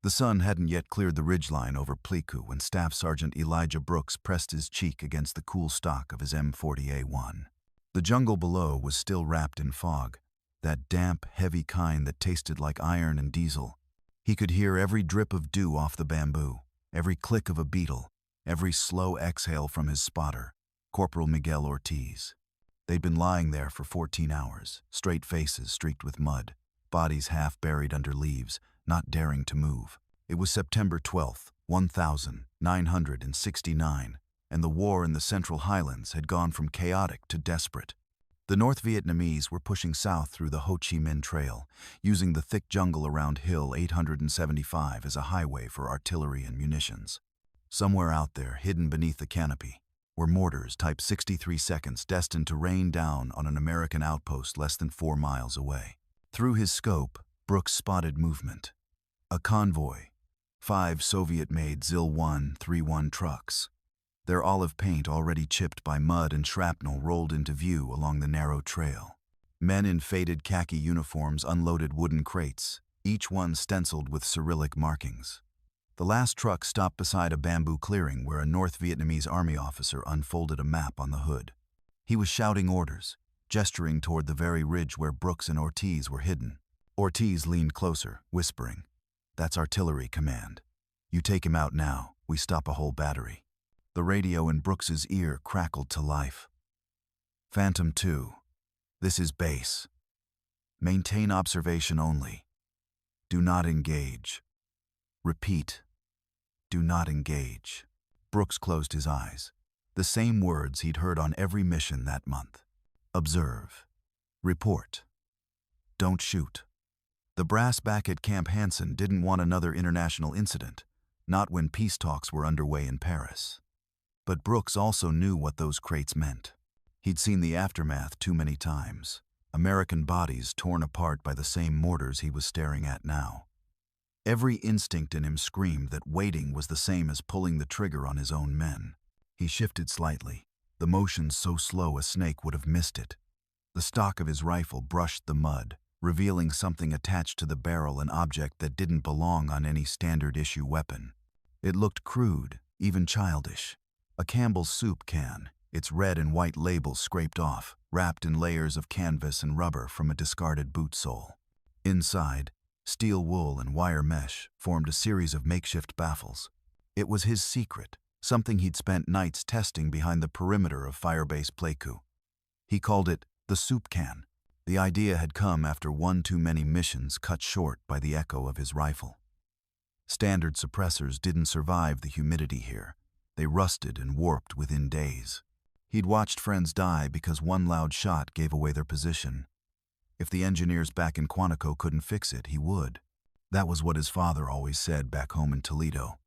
The sun hadn't yet cleared the ridgeline over Pleiku when Staff Sergeant Elijah Brooks pressed his cheek against the cool stock of his M40A1. The jungle below was still wrapped in fog, that damp, heavy kind that tasted like iron and diesel. He could hear every drip of dew off the bamboo, every click of a beetle, every slow exhale from his spotter, Corporal Miguel Ortiz. They'd been lying there for 14 hours, straight faces streaked with mud, bodies half buried under leaves, not daring to move. It was September 12th, 1969, and the war in the Central Highlands had gone from chaotic to desperate. The North Vietnamese were pushing south through the Ho Chi Minh Trail, using the thick jungle around Hill 875 as a highway for artillery and munitions. Somewhere out there, hidden beneath the canopy, were mortars Type 63 seconds destined to rain down on an American outpost less than 4 miles away. Through his scope, Brooks spotted movement. A convoy, 5 Soviet-made ZIL-131 trucks. Their olive paint already chipped by mud and shrapnel rolled into view along the narrow trail. Men in faded khaki uniforms unloaded wooden crates, each one stenciled with Cyrillic markings. The last truck stopped beside a bamboo clearing where a North Vietnamese army officer unfolded a map on the hood. He was shouting orders, gesturing toward the very ridge where Brooks and Ortiz were hidden. Ortiz leaned closer, whispering, "That's artillery command. You take him out now, we stop a whole battery." The radio in Brooks's ear crackled to life. "Phantom 2. This is base. Maintain observation only. Do not engage. Repeat. Do not engage." Brooks closed his eyes. The same words he'd heard on every mission that month. Observe. Report. Don't shoot. The brass back at Camp Hansen didn't want another international incident, not when peace talks were underway in Paris. But Brooks also knew what those crates meant. He'd seen the aftermath too many times, American bodies torn apart by the same mortars he was staring at now. Every instinct in him screamed that waiting was the same as pulling the trigger on his own men. He shifted slightly, the motion so slow a snake would have missed it. The stock of his rifle brushed the mud, revealing something attached to the barrel, an object that didn't belong on any standard-issue weapon. It looked crude, even childish. A Campbell's soup can, its red and white label scraped off, wrapped in layers of canvas and rubber from a discarded boot sole. Inside, steel wool and wire mesh formed a series of makeshift baffles. It was his secret, something he'd spent nights testing behind the perimeter of Firebase Pleiku. He called it the soup can. The idea had come after one too many missions cut short by the echo of his rifle. Standard suppressors didn't survive the humidity here. They rusted and warped within days. He'd watched friends die because one loud shot gave away their position. If the engineers back in Quantico couldn't fix it, he would. That was what his father always said back home in Toledo.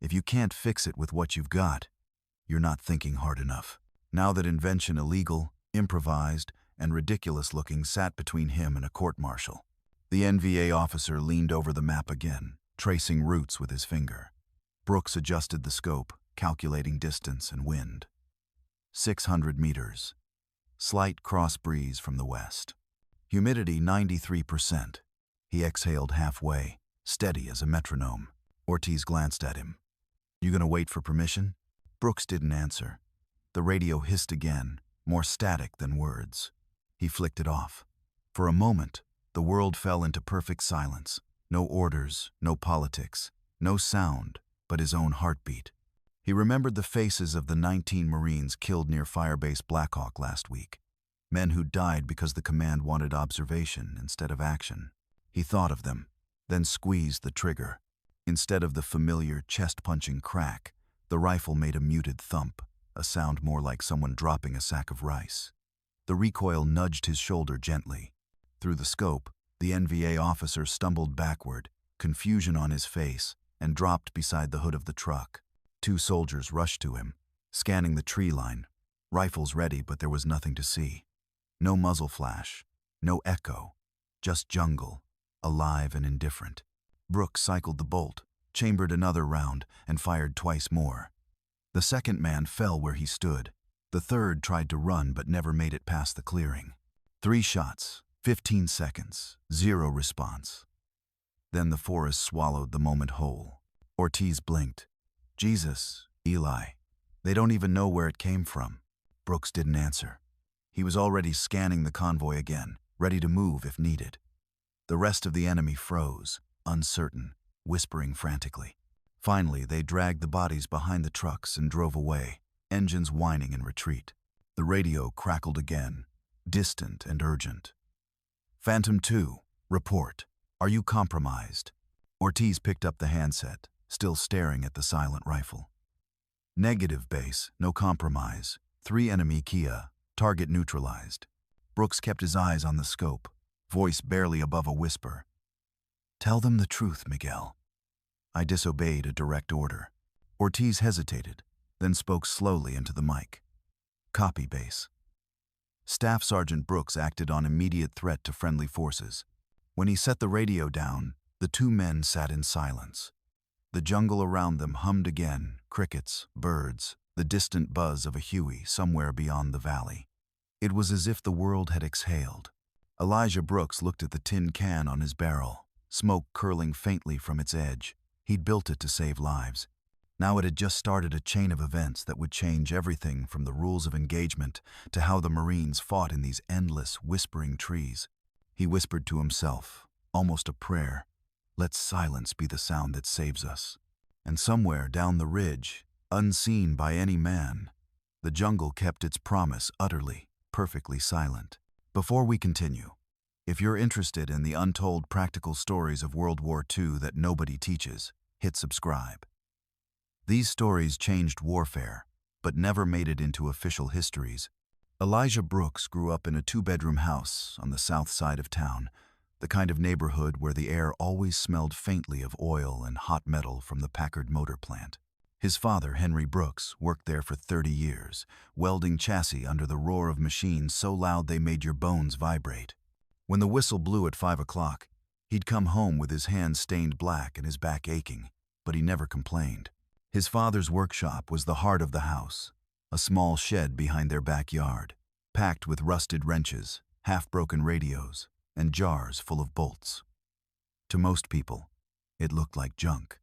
If you can't fix it with what you've got, you're not thinking hard enough. Now that invention illegal, improvised, and ridiculous-looking sat between him and a court-martial. The NVA officer leaned over the map again, tracing routes with his finger. Brooks adjusted the scope, calculating distance and wind. 600 meters. Slight cross breeze from the west. Humidity 93%. He exhaled halfway, steady as a metronome. Ortiz glanced at him. "You gonna wait for permission?" Brooks didn't answer. The radio hissed again, more static than words. He flicked it off. For a moment, the world fell into perfect silence. No orders, no politics, no sound, but his own heartbeat. He remembered the faces of the 19 Marines killed near Firebase Blackhawk last week. Men who died because the command wanted observation instead of action. He thought of them, then squeezed the trigger. Instead of the familiar chest-punching crack, the rifle made a muted thump, a sound more like someone dropping a sack of rice. The recoil nudged his shoulder gently. Through the scope, the NVA officer stumbled backward, confusion on his face, and dropped beside the hood of the truck. 2 soldiers rushed to him, scanning the tree line, rifles ready, but there was nothing to see. No muzzle flash, no echo, just jungle, alive and indifferent. Brooks cycled the bolt, chambered another round, and fired twice more. The second man fell where he stood. The third tried to run but never made it past the clearing. 3 shots, 15 seconds, 0 response. Then the forest swallowed the moment whole. Ortiz blinked. Jesus, Eli. They don't even know where it came from. Brooks didn't answer. He was already scanning the convoy again, ready to move if needed. The rest of the enemy froze, uncertain, whispering frantically. Finally, they dragged the bodies behind the trucks and drove away, engines whining in retreat. The radio crackled again, distant and urgent. Phantom 2, report. Are you compromised? Ortiz picked up the handset, still staring at the silent rifle. Negative base, no compromise. 3 enemy Kia, target neutralized. Brooks kept his eyes on the scope, voice barely above a whisper. Tell them the truth, Miguel. I disobeyed a direct order. Ortiz hesitated, then spoke slowly into the mic. Copy base. Staff Sergeant Brooks acted on immediate threat to friendly forces. When he set the radio down, the 2 men sat in silence. The jungle around them hummed again, crickets, birds, the distant buzz of a Huey somewhere beyond the valley. It was as if the world had exhaled. Elijah Brooks looked at the tin can on his barrel, smoke curling faintly from its edge. He'd built it to save lives. Now it had just started a chain of events that would change everything from the rules of engagement to how the Marines fought in these endless, whispering trees. He whispered to himself, almost a prayer, let silence be the sound that saves us. And somewhere down the ridge, unseen by any man, the jungle kept its promise utterly, perfectly silent. Before we continue, if you're interested in the untold practical stories of World War II that nobody teaches, hit subscribe. These stories changed warfare, but never made it into official histories. Elijah Brooks grew up in a 2-bedroom house on the south side of town, the kind of neighborhood where the air always smelled faintly of oil and hot metal from the Packard motor plant. His father, Henry Brooks, worked there for 30 years, welding chassis under the roar of machines so loud they made your bones vibrate. When the whistle blew at 5 o'clock, he'd come home with his hands stained black and his back aching, but he never complained. His father's workshop was the heart of the house, a small shed behind their backyard, packed with rusted wrenches, half-broken radios, and jars full of bolts. To most people, it looked like junk.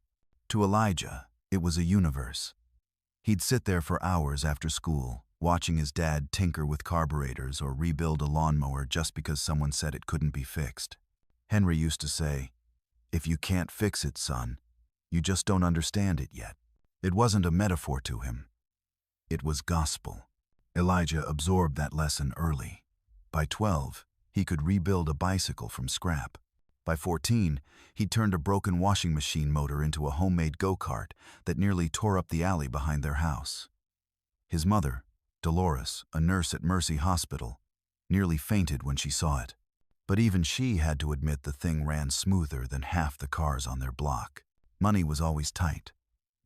To Elijah, it was a universe. He'd sit there for hours after school, watching his dad tinker with carburetors or rebuild a lawnmower just because someone said it couldn't be fixed. Henry used to say, "If you can't fix it, son, you just don't understand it yet." It wasn't a metaphor to him. It was gospel. Elijah absorbed that lesson early. By 12, he could rebuild a bicycle from scrap. By 14, he'd turned a broken washing machine motor into a homemade go-kart that nearly tore up the alley behind their house. His mother, Dolores, a nurse at Mercy Hospital, nearly fainted when she saw it. But even she had to admit the thing ran smoother than half the cars on their block. Money was always tight.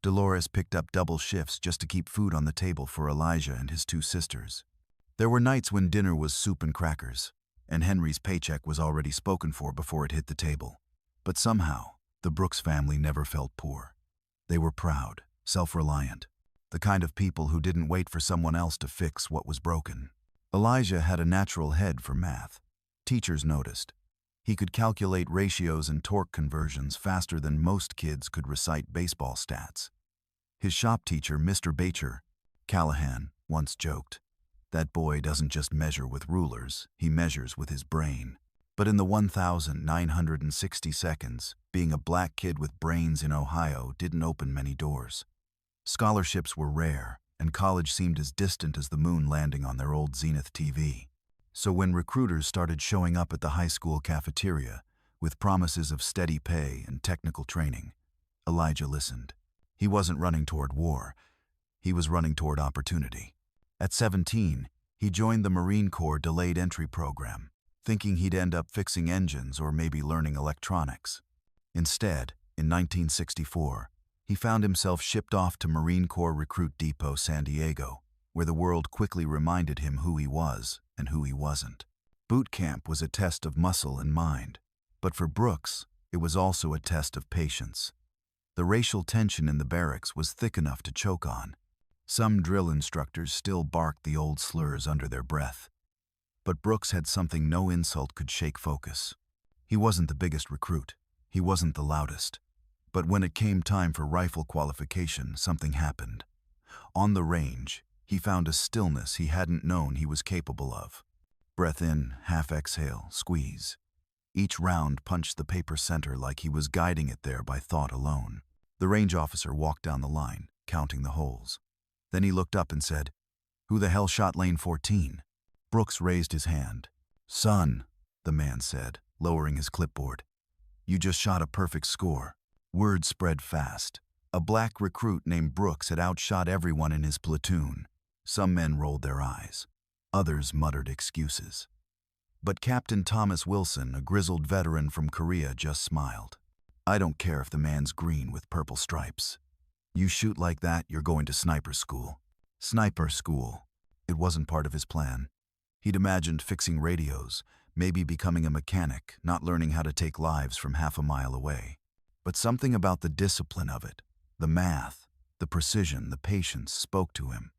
Dolores picked up double shifts just to keep food on the table for Elijah and his 2 sisters. There were nights when dinner was soup and crackers, and Henry's paycheck was already spoken for before it hit the table. But somehow, the Brooks family never felt poor. They were proud, self-reliant, the kind of people who didn't wait for someone else to fix what was broken. Elijah had a natural head for math. Teachers noticed. He could calculate ratios and torque conversions faster than most kids could recite baseball stats. His shop teacher, Mr. Bacher, Callahan, once joked, "That boy doesn't just measure with rulers, he measures with his brain." But in the 1,960 seconds, being a black kid with brains in Ohio didn't open many doors. Scholarships were rare, and college seemed as distant as the moon landing on their old Zenith TV. So when recruiters started showing up at the high school cafeteria with promises of steady pay and technical training, Elijah listened. He wasn't running toward war. He was running toward opportunity. At 17, he joined the Marine Corps Delayed Entry Program, thinking he'd end up fixing engines or maybe learning electronics. Instead, in 1964, he found himself shipped off to Marine Corps Recruit Depot San Diego, where the world quickly reminded him who he was and who he wasn't. Boot camp was a test of muscle and mind, but for Brooks, it was also a test of patience. The racial tension in the barracks was thick enough to choke on. Some drill instructors still barked the old slurs under their breath. But Brooks had something no insult could shake focus. He wasn't the biggest recruit. He wasn't the loudest. But when it came time for rifle qualification, something happened. On the range, he found a stillness he hadn't known he was capable of. Breath in, half exhale, squeeze. Each round punched the paper center like he was guiding it there by thought alone. The range officer walked down the line, counting the holes. Then he looked up and said, "Who the hell shot lane 14? Brooks raised his hand. "Son," the man said, lowering his clipboard. "You just shot a perfect score." Word spread fast. A black recruit named Brooks had outshot everyone in his platoon. Some men rolled their eyes. Others muttered excuses. But Captain Thomas Wilson, a grizzled veteran from Korea, just smiled. "I don't care if the man's green with purple stripes. You shoot like that, you're going to sniper school." Sniper school. It wasn't part of his plan. He'd imagined fixing radios, maybe becoming a mechanic, not learning how to take lives from half a mile away. But something about the discipline of it, the math, the precision, the patience spoke to him.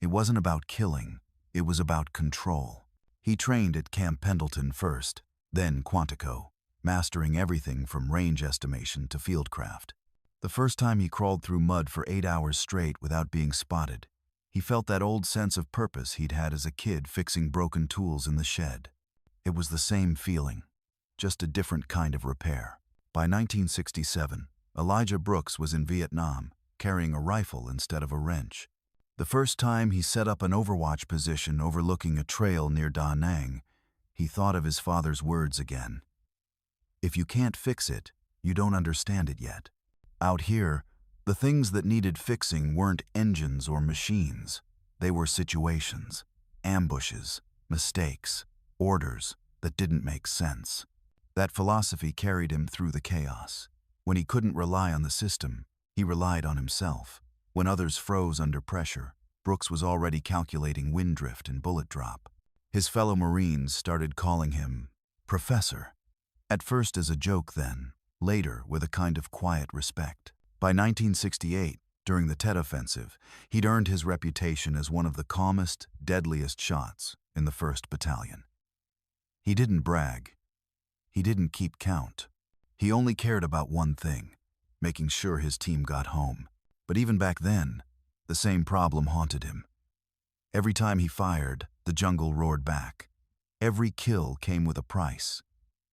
It wasn't about killing, it was about control. He trained at Camp Pendleton first, then Quantico, mastering everything from range estimation to fieldcraft. The first time he crawled through mud for 8 hours straight without being spotted, he felt that old sense of purpose he'd had as a kid fixing broken tools in the shed. It was the same feeling, just a different kind of repair. By 1967, Elijah Brooks was in Vietnam, carrying a rifle instead of a wrench. The first time he set up an overwatch position overlooking a trail near Da Nang, he thought of his father's words again. "If you can't fix it, you don't understand it yet." Out here, the things that needed fixing weren't engines or machines. They were situations, ambushes, mistakes, orders that didn't make sense. That philosophy carried him through the chaos. When he couldn't rely on the system, he relied on himself. When others froze under pressure, Brooks was already calculating wind drift and bullet drop. His fellow Marines started calling him Professor. At first as a joke then, later with a kind of quiet respect. By 1968, during the Tet Offensive, he'd earned his reputation as one of the calmest, deadliest shots in the 1st Battalion. He didn't brag. He didn't keep count. He only cared about one thing, making sure his team got home. But even back then, the same problem haunted him. Every time he fired, the jungle roared back. Every kill came with a price.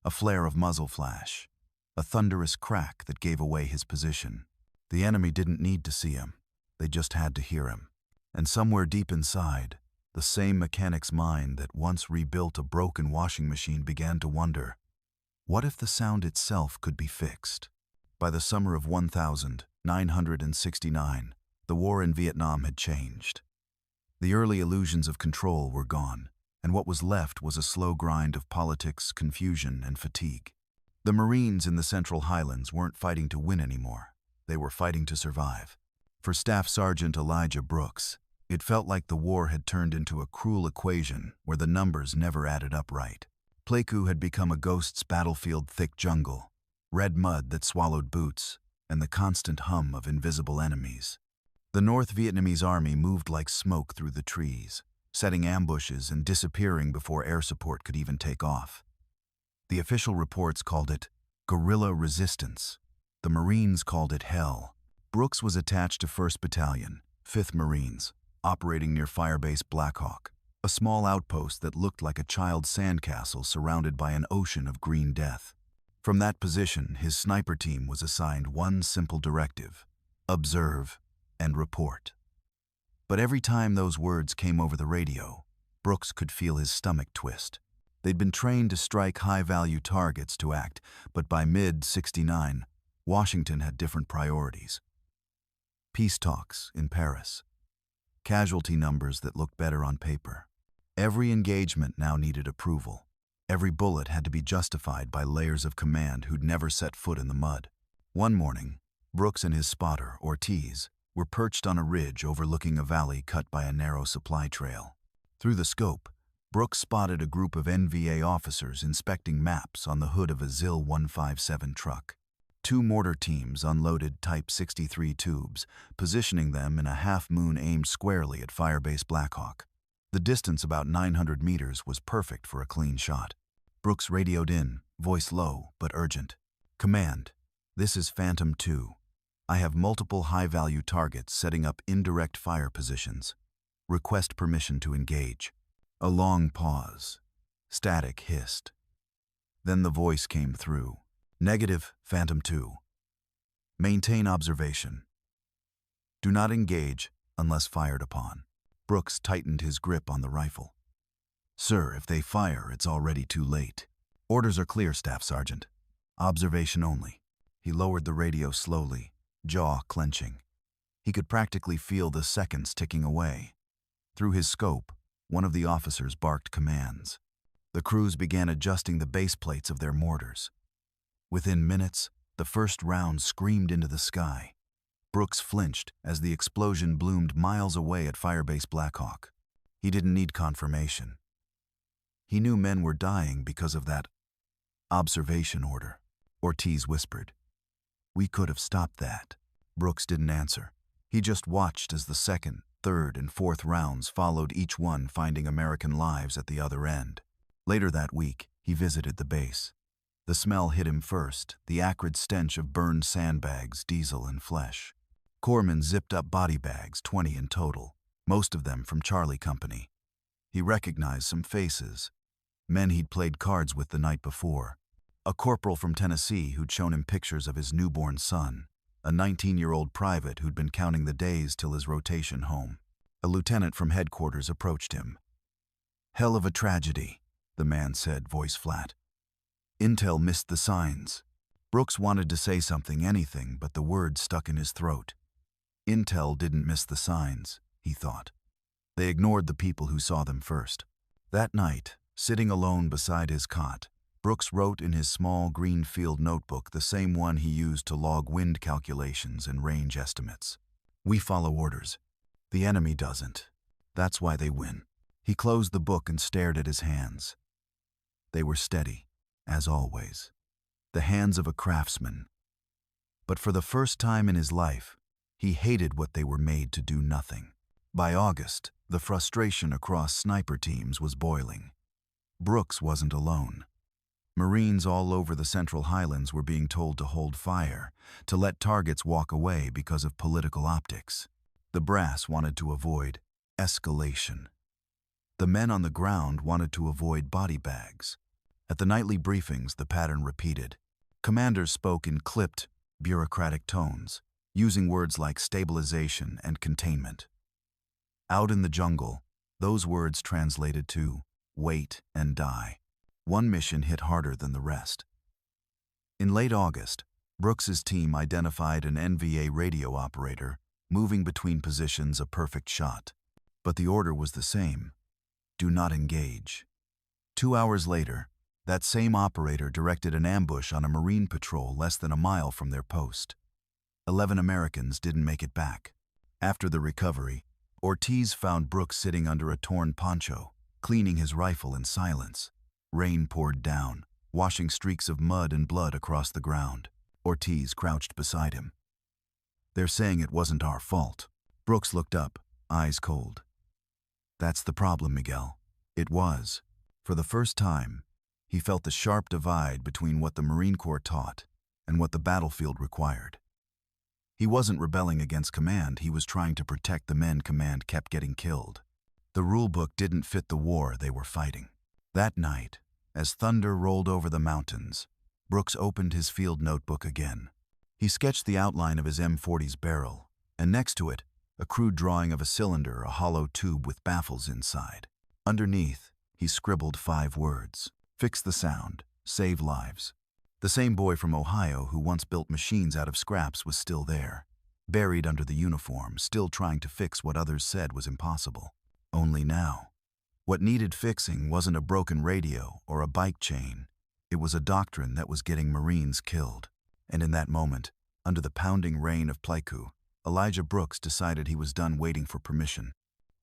A flare of muzzle flash. A thunderous crack that gave away his position. The enemy didn't need to see him. They just had to hear him. And somewhere deep inside, the same mechanic's mind that once rebuilt a broken washing machine began to wonder, what if the sound itself could be fixed? By the summer of 1969, the war in Vietnam had changed. The early illusions of control were gone, and what was left was a slow grind of politics, confusion, and fatigue. The Marines in the Central Highlands weren't fighting to win anymore. They were fighting to survive. For Staff Sergeant Elijah Brooks, it felt like the war had turned into a cruel equation where the numbers never added up right. Pleiku had become a ghost's battlefield, thick jungle, red mud that swallowed boots, and the constant hum of invisible enemies. The North Vietnamese army moved like smoke through the trees, setting ambushes and disappearing before air support could even take off. The official reports called it guerrilla resistance. The Marines called it hell. Brooks was attached to 1st Battalion, 5th Marines, operating near Firebase Blackhawk, a small outpost that looked like a child's sandcastle surrounded by an ocean of green death. From that position, his sniper team was assigned one simple directive: observe and report. But every time those words came over the radio, Brooks could feel his stomach twist. They'd been trained to strike high-value targets to act, but by mid-69, Washington had different priorities. Peace talks in Paris. Casualty numbers that looked better on paper. Every engagement now needed approval. Every bullet had to be justified by layers of command who'd never set foot in the mud. One morning, Brooks and his spotter, Ortiz, were perched on a ridge overlooking a valley cut by a narrow supply trail. Through the scope, Brooks spotted a group of NVA officers inspecting maps on the hood of a ZIL 157 truck. 2 mortar teams unloaded Type 63 tubes, positioning them in a half-moon aimed squarely at Firebase Blackhawk. The distance, about 900 meters, was perfect for a clean shot. Brooks radioed in, voice low but urgent. Command, this is Phantom 2. I have multiple high-value targets setting up indirect fire positions. Request permission to engage. A long pause. Static hissed. Then the voice came through. Negative, Phantom 2. Maintain observation. Do not engage unless fired upon. Brooks tightened his grip on the rifle. Sir, if they fire, it's already too late. Orders are clear, Staff Sergeant. Observation only. He lowered the radio slowly, jaw clenching. He could practically feel the seconds ticking away. Through his scope, one of the officers barked commands. The crews began adjusting the base plates of their mortars. Within minutes, the first round screamed into the sky. Brooks flinched as the explosion bloomed miles away at Firebase Blackhawk. He didn't need confirmation. He knew men were dying because of that observation order. Ortiz whispered. We could have stopped that. Brooks didn't answer. He just watched as the second, third, and fourth rounds followed, each one finding American lives at the other end. Later that week, he visited the base. The smell hit him first, the acrid stench of burned sandbags, diesel, and flesh. Corpsmen zipped up body bags, 20 in total, most of them from Charlie Company. He recognized some faces, men he'd played cards with the night before. A corporal from Tennessee who'd shown him pictures of his newborn son, a 19-year-old private who'd been counting the days till his rotation home. A lieutenant from headquarters approached him. Hell of a tragedy, the man said, voice flat. Intel missed the signs. Brooks wanted to say something, anything, but the words stuck in his throat. Intel didn't miss the signs, he thought. They ignored the people who saw them first. That night, sitting alone beside his cot, Brooks wrote in his small green field notebook, the same one he used to log wind calculations and range estimates. We follow orders. The enemy doesn't. That's why they win. He closed the book and stared at his hands. They were steady, as always. The hands of a craftsman. But for the first time in his life, he hated what they were made to do nothing. By August, the frustration across sniper teams was boiling. Brooks wasn't alone. Marines all over the Central Highlands were being told to hold fire, to let targets walk away because of political optics. The brass wanted to avoid escalation. The men on the ground wanted to avoid body bags. At the nightly briefings, the pattern repeated. Commanders spoke in clipped, bureaucratic tones, using words like stabilization and containment. Out in the jungle, those words translated to wait and die. One mission hit harder than the rest. In late August, Brooks's team identified an NVA radio operator moving between positions, a perfect shot. But the order was the same. Do not engage. 2 hours later, that same operator directed an ambush on a Marine patrol less than a mile from their post. 11 Americans didn't make it back. After the recovery, Ortiz found Brooks sitting under a torn poncho, cleaning his rifle in silence. Rain poured down, washing streaks of mud and blood across the ground. Ortiz crouched beside him. They're saying it wasn't our fault. Brooks looked up, eyes cold. That's the problem, Miguel. It was. For the first time, he felt the sharp divide between what the Marine Corps taught and what the battlefield required. He wasn't rebelling against command, he was trying to protect the men command kept getting killed. The rulebook didn't fit the war they were fighting. That night, as thunder rolled over the mountains, Brooks opened his field notebook again. He sketched the outline of his M40's barrel, and next to it, a crude drawing of a cylinder, a hollow tube with baffles inside. Underneath, he scribbled 5 words. Fix the sound, save lives. The same boy from Ohio who once built machines out of scraps was still there, buried under the uniform, still trying to fix what others said was impossible. Only now, what needed fixing wasn't a broken radio or a bike chain. It was a doctrine that was getting Marines killed. And in that moment, under the pounding rain of Pleiku, Elijah Brooks decided he was done waiting for permission.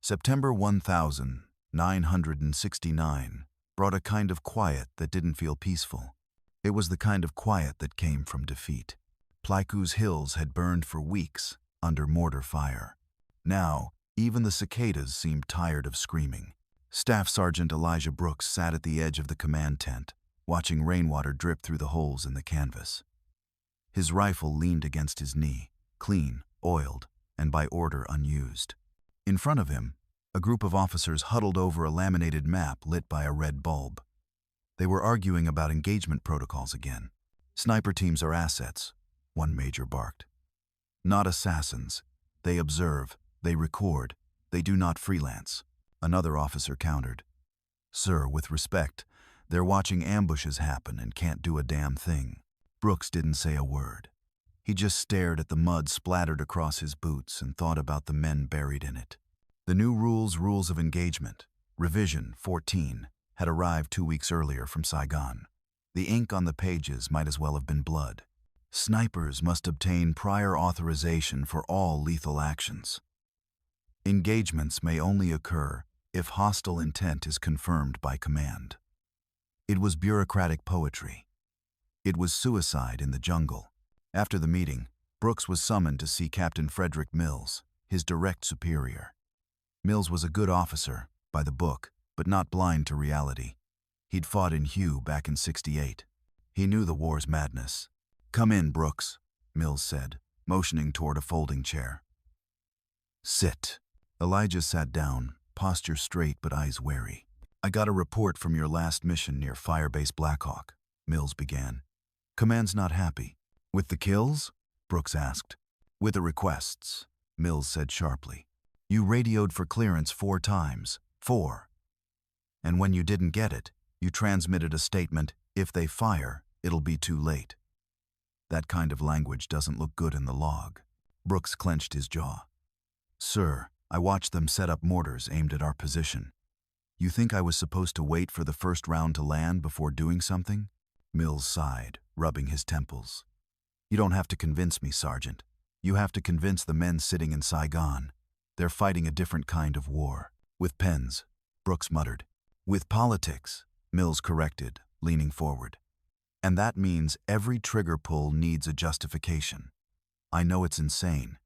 September 1969 brought a kind of quiet that didn't feel peaceful. It was the kind of quiet that came from defeat. Pleiku's hills had burned for weeks under mortar fire. Now, even the cicadas seemed tired of screaming. Staff Sergeant Elijah Brooks sat at the edge of the command tent, watching rainwater drip through the holes in the canvas. His rifle leaned against his knee, clean, oiled, and by order unused. In front of him, a group of officers huddled over a laminated map lit by a red bulb. They were arguing about engagement protocols again. "Sniper teams are assets," one major barked. "Not assassins. They observe, they record, they do not freelance," another officer countered. "Sir, with respect, they're watching ambushes happen and can't do a damn thing." Brooks didn't say a word. He just stared at the mud splattered across his boots and thought about the men buried in it. The new rules of engagement, Revision 14, had arrived 2 weeks earlier from Saigon. The ink on the pages might as well have been blood. Snipers must obtain prior authorization for all lethal actions. Engagements may only occur if hostile intent is confirmed by command. It was bureaucratic poetry. It was suicide in the jungle. After the meeting, Brooks was summoned to see Captain Frederick Mills, his direct superior. Mills was a good officer, by the book, but not blind to reality. He'd fought in Hue back in '68. He knew the war's madness. "Come in, Brooks," Mills said, motioning toward a folding chair. "Sit." Elijah sat down, posture straight but eyes wary. "I got a report from your last mission near Firebase Blackhawk," Mills began. "Command's not happy." "With the kills?" Brooks asked. "With the requests," Mills said sharply. "You radioed for clearance 4 times. 4. And when you didn't get it, you transmitted a statement, 'If they fire, it'll be too late.' That kind of language doesn't look good in the log." Brooks clenched his jaw. "Sir, I watched them set up mortars aimed at our position. You think I was supposed to wait for the first round to land before doing something?" Mills sighed, rubbing his temples. "You don't have to convince me, Sergeant. You have to convince the men sitting in Saigon. They're fighting a different kind of war. With pens," Brooks muttered. "With politics," Mills corrected, leaning forward. "And that means every trigger pull needs a justification. I know it's insane,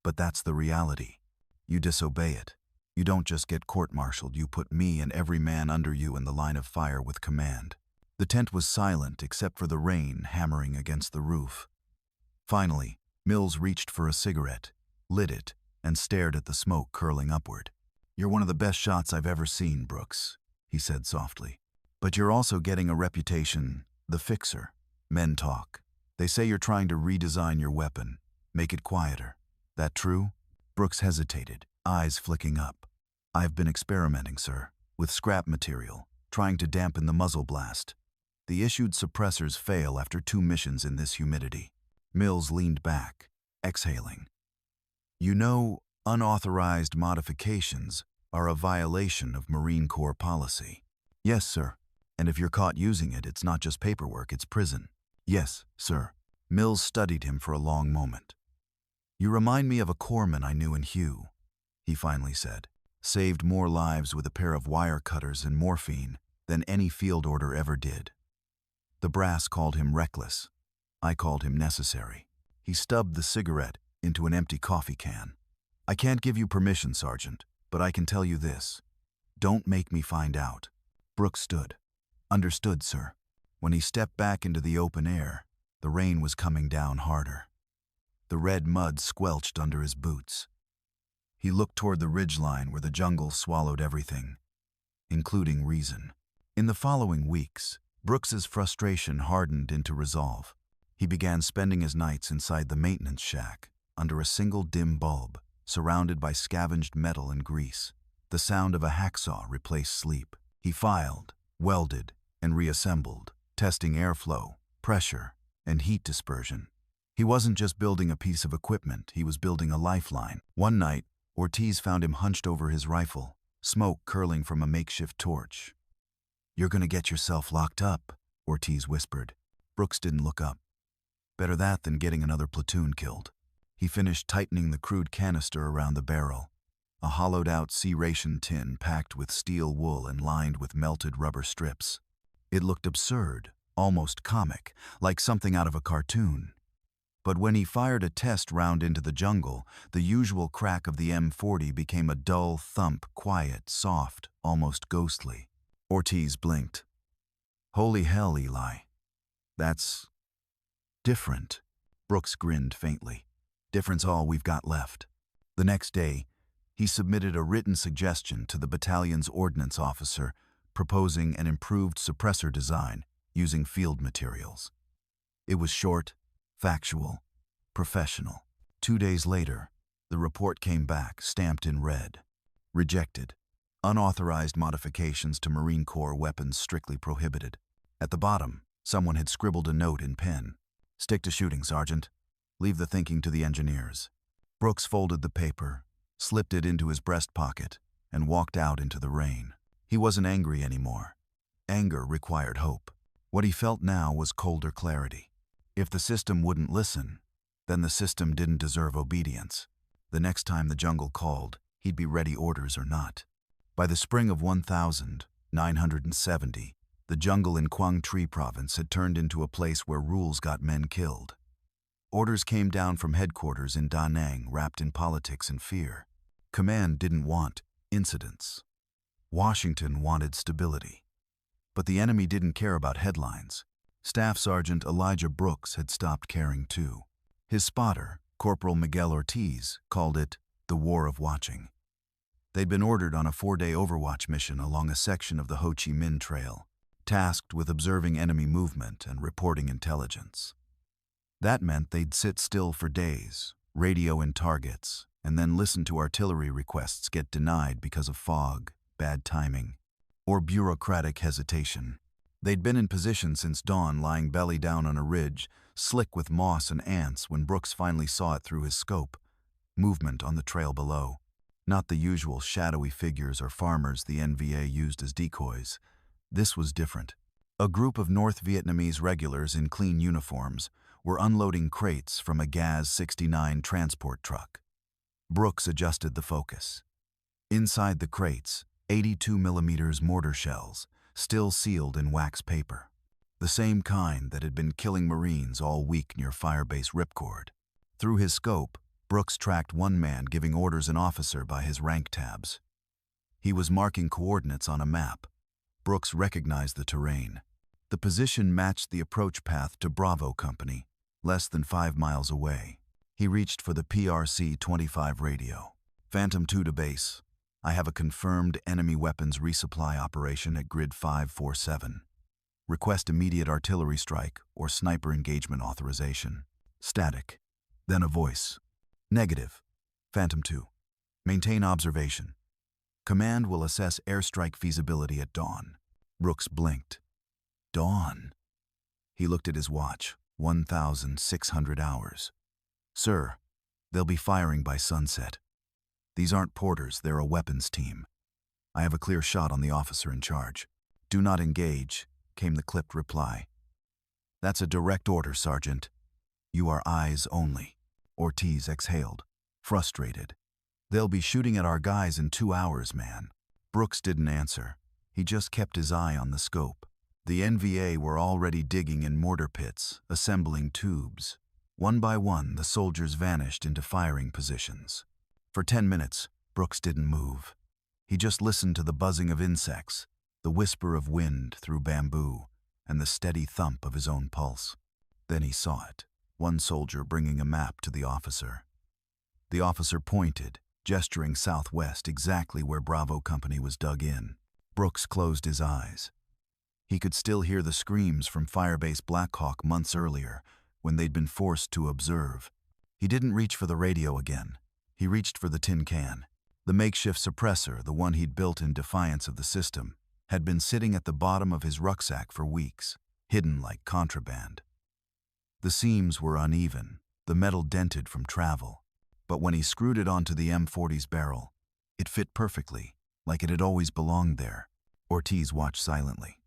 but that's the reality. You disobey it. You don't just get court-martialed, you put me and every man under you in the line of fire with command." The tent was silent except for the rain hammering against the roof. Finally, Mills reached for a cigarette, lit it, and stared at the smoke curling upward. "You're one of the best shots I've ever seen, Brooks," he said softly. "But you're also getting a reputation, the fixer. Men talk. They say you're trying to redesign your weapon, make it quieter. That true?" Brooks hesitated, eyes flicking up. "I've been experimenting, sir, with scrap material, trying to dampen the muzzle blast. The issued suppressors fail after 2 missions in this humidity." Mills leaned back, exhaling. "You know, unauthorized modifications are a violation of Marine Corps policy." "Yes, sir. And if you're caught using it, it's not just paperwork, it's prison." "Yes, sir." Mills studied him for a long moment. "You remind me of a corpsman I knew in Hue," he finally said. "Saved more lives with a pair of wire cutters and morphine than any field order ever did. The brass called him reckless. I called him necessary." He stubbed the cigarette into an empty coffee can. "I can't give you permission, Sergeant, but I can tell you this. Don't make me find out." Brooks stood. "Understood, sir." When he stepped back into the open air, the rain was coming down harder. The red mud squelched under his boots. He looked toward the ridgeline where the jungle swallowed everything, including reason. In the following weeks, Brooks's frustration hardened into resolve. He began spending his nights inside the maintenance shack, under a single dim bulb, surrounded by scavenged metal and grease. The sound of a hacksaw replaced sleep. He filed, welded, and reassembled, testing airflow, pressure, and heat dispersion. He wasn't just building a piece of equipment, he was building a lifeline. One night, Ortiz found him hunched over his rifle, smoke curling from a makeshift torch. "You're gonna get yourself locked up," Ortiz whispered. Brooks didn't look up. "Better that than getting another platoon killed." He finished tightening the crude canister around the barrel, a hollowed-out C-ration tin packed with steel wool and lined with melted rubber strips. It looked absurd, almost comic, like something out of a cartoon. But when he fired a test round into the jungle, the usual crack of the M40 became a dull thump, quiet, soft, almost ghostly. Ortiz blinked. "Holy hell, Eli. That's different." Brooks grinned faintly. Difference all we've got left. The next day, he submitted a written suggestion to the battalion's ordnance officer proposing an improved suppressor design using field materials. It was short, factual, professional. 2 days later, the report came back, stamped in red. Rejected. Unauthorized modifications to Marine Corps weapons strictly prohibited. At the bottom, someone had scribbled a note in pen. Stick to shooting, Sergeant. Leave the thinking to the engineers. Brooks folded the paper, slipped it into his breast pocket, and walked out into the rain. He wasn't angry anymore. Anger required hope. What he felt now was colder clarity. If the system wouldn't listen, then the system didn't deserve obedience. The next time the jungle called, he'd be ready, orders or not. By the spring of 1970, the jungle in Quang Nam province had turned into a place where rules got men killed. Orders came down from headquarters in Da Nang wrapped in politics and fear. Command didn't want incidents. Washington wanted stability. But the enemy didn't care about headlines. Staff Sergeant Elijah Brooks had stopped caring too. His spotter, Corporal Miguel Ortiz, called it the War of Watching. They'd been ordered on a 4-day overwatch mission along a section of the Ho Chi Minh Trail, tasked with observing enemy movement and reporting intelligence. That meant they'd sit still for days, radio in targets, and then listen to artillery requests get denied because of fog, bad timing, or bureaucratic hesitation. They'd been in position since dawn, lying belly down on a ridge, slick with moss and ants, when Brooks finally saw it through his scope. Movement on the trail below. Not the usual shadowy figures or farmers the NVA used as decoys. This was different. A group of North Vietnamese regulars in clean uniforms were unloading crates from a GAZ-69 transport truck. Brooks adjusted the focus. Inside the crates, 82mm mortar shells, still sealed in wax paper. The same kind that had been killing Marines all week near Firebase Ripcord. Through his scope, Brooks tracked one man giving orders, an officer, by his rank tabs. He was marking coordinates on a map. Brooks recognized the terrain. The position matched the approach path to Bravo Company, less than 5 miles away. He reached for the PRC-25 radio. Phantom 2 to base. I have a confirmed enemy weapons resupply operation at Grid 547. Request immediate artillery strike or sniper engagement authorization. Static. Then a voice. Negative. Phantom 2. Maintain observation. Command will assess airstrike feasibility at dawn. Brooks blinked. Dawn. He looked at his watch. 1,600 hours. Sir, they'll be firing by sunset. These aren't porters, they're a weapons team. I have a clear shot on the officer in charge. Do not engage, came the clipped reply. That's a direct order, Sergeant. You are eyes only. Ortiz exhaled, frustrated. They'll be shooting at our guys in 2 hours, man. Brooks didn't answer. He just kept his eye on the scope. The NVA were already digging in mortar pits, assembling tubes. One by one, the soldiers vanished into firing positions. For 10 minutes, Brooks didn't move. He just listened to the buzzing of insects, the whisper of wind through bamboo, and the steady thump of his own pulse. Then he saw it, one soldier bringing a map to the officer. The officer pointed, gesturing southwest, exactly where Bravo Company was dug in. Brooks closed his eyes. He could still hear the screams from Firebase Blackhawk months earlier, when they'd been forced to observe. He didn't reach for the radio again. He reached for the tin can. The makeshift suppressor, the one he'd built in defiance of the system, had been sitting at the bottom of his rucksack for weeks, hidden like contraband. The seams were uneven, the metal dented from travel, but when he screwed it onto the M40's barrel, it fit perfectly, like it had always belonged there. Ortiz watched silently.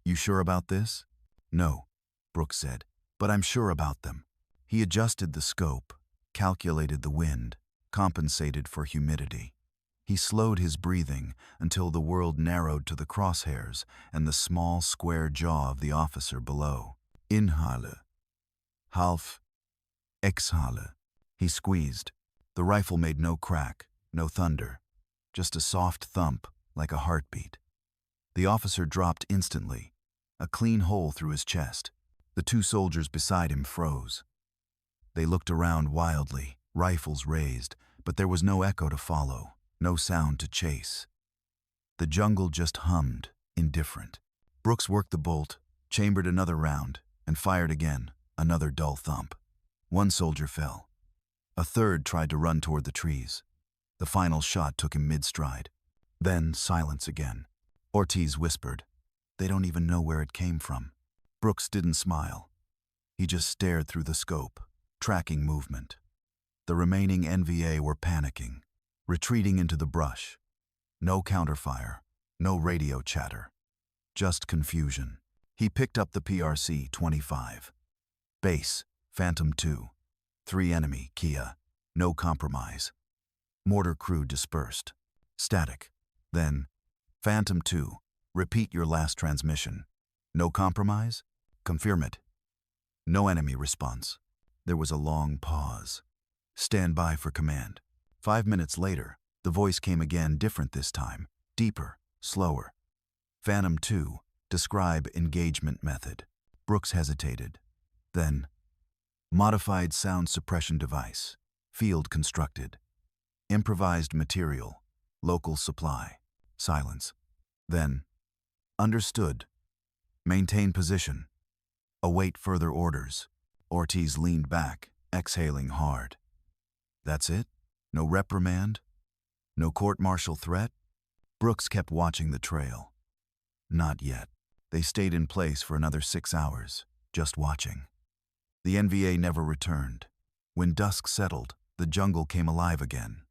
You sure about this? No, Brooks said, but I'm sure about them. He adjusted the scope, calculated the wind, compensated for humidity. He slowed his breathing until the world narrowed to the crosshairs and the small, square jaw of the officer below. Inhale. Half. Exhale. He squeezed. The rifle made no crack, no thunder, just a soft thump like a heartbeat. The officer dropped instantly, a clean hole through his chest. The 2 soldiers beside him froze. They looked around wildly, rifles raised, but there was no echo to follow, no sound to chase. The jungle just hummed, indifferent. Brooks worked the bolt, chambered another round, and fired again, another dull thump. One soldier fell. A third tried to run toward the trees. The final shot took him mid-stride. Then silence again. Ortiz whispered, "They don't even know where it came from." Brooks didn't smile. He just stared through the scope, tracking movement. The remaining NVA were panicking, retreating into the brush. No counterfire, no radio chatter. Just confusion. He picked up the PRC-25. Base, Phantom 2. 3 enemy, Kia. No compromise. Mortar crew dispersed. Static. Then, Phantom 2. Repeat your last transmission. No compromise? Confirm it. No enemy response. There was a long pause. Stand by for command. 5 minutes later, the voice came again, different this time. Deeper, slower. Phantom 2. Describe engagement method. Brooks hesitated. Then, modified sound suppression device. Field constructed. Improvised material. Local supply. Silence. Then, understood. Maintain position. Await further orders. Ortiz leaned back, exhaling hard. That's it? No reprimand? No court-martial threat? Brooks kept watching the trail. Not yet. They stayed in place for another 6 hours, just watching. The NVA never returned. When dusk settled, the jungle came alive again.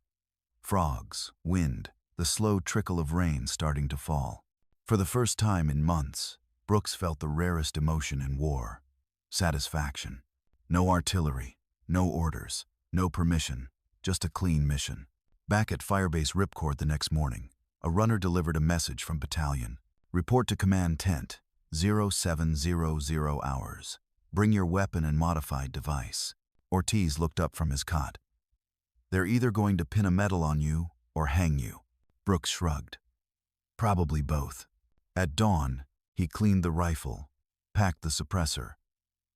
Frogs, wind, the slow trickle of rain starting to fall. For the first time in months, Brooks felt the rarest emotion in war. Satisfaction. No artillery, no orders, no permission, just a clean mission. Back at Firebase Ripcord the next morning, a runner delivered a message from battalion. Report to command tent, 0700 hours. Bring your weapon and modified device. Ortiz looked up from his cot. They're either going to pin a medal on you or hang you. Brooks shrugged. Probably both. At dawn, he cleaned the rifle, packed the suppressor,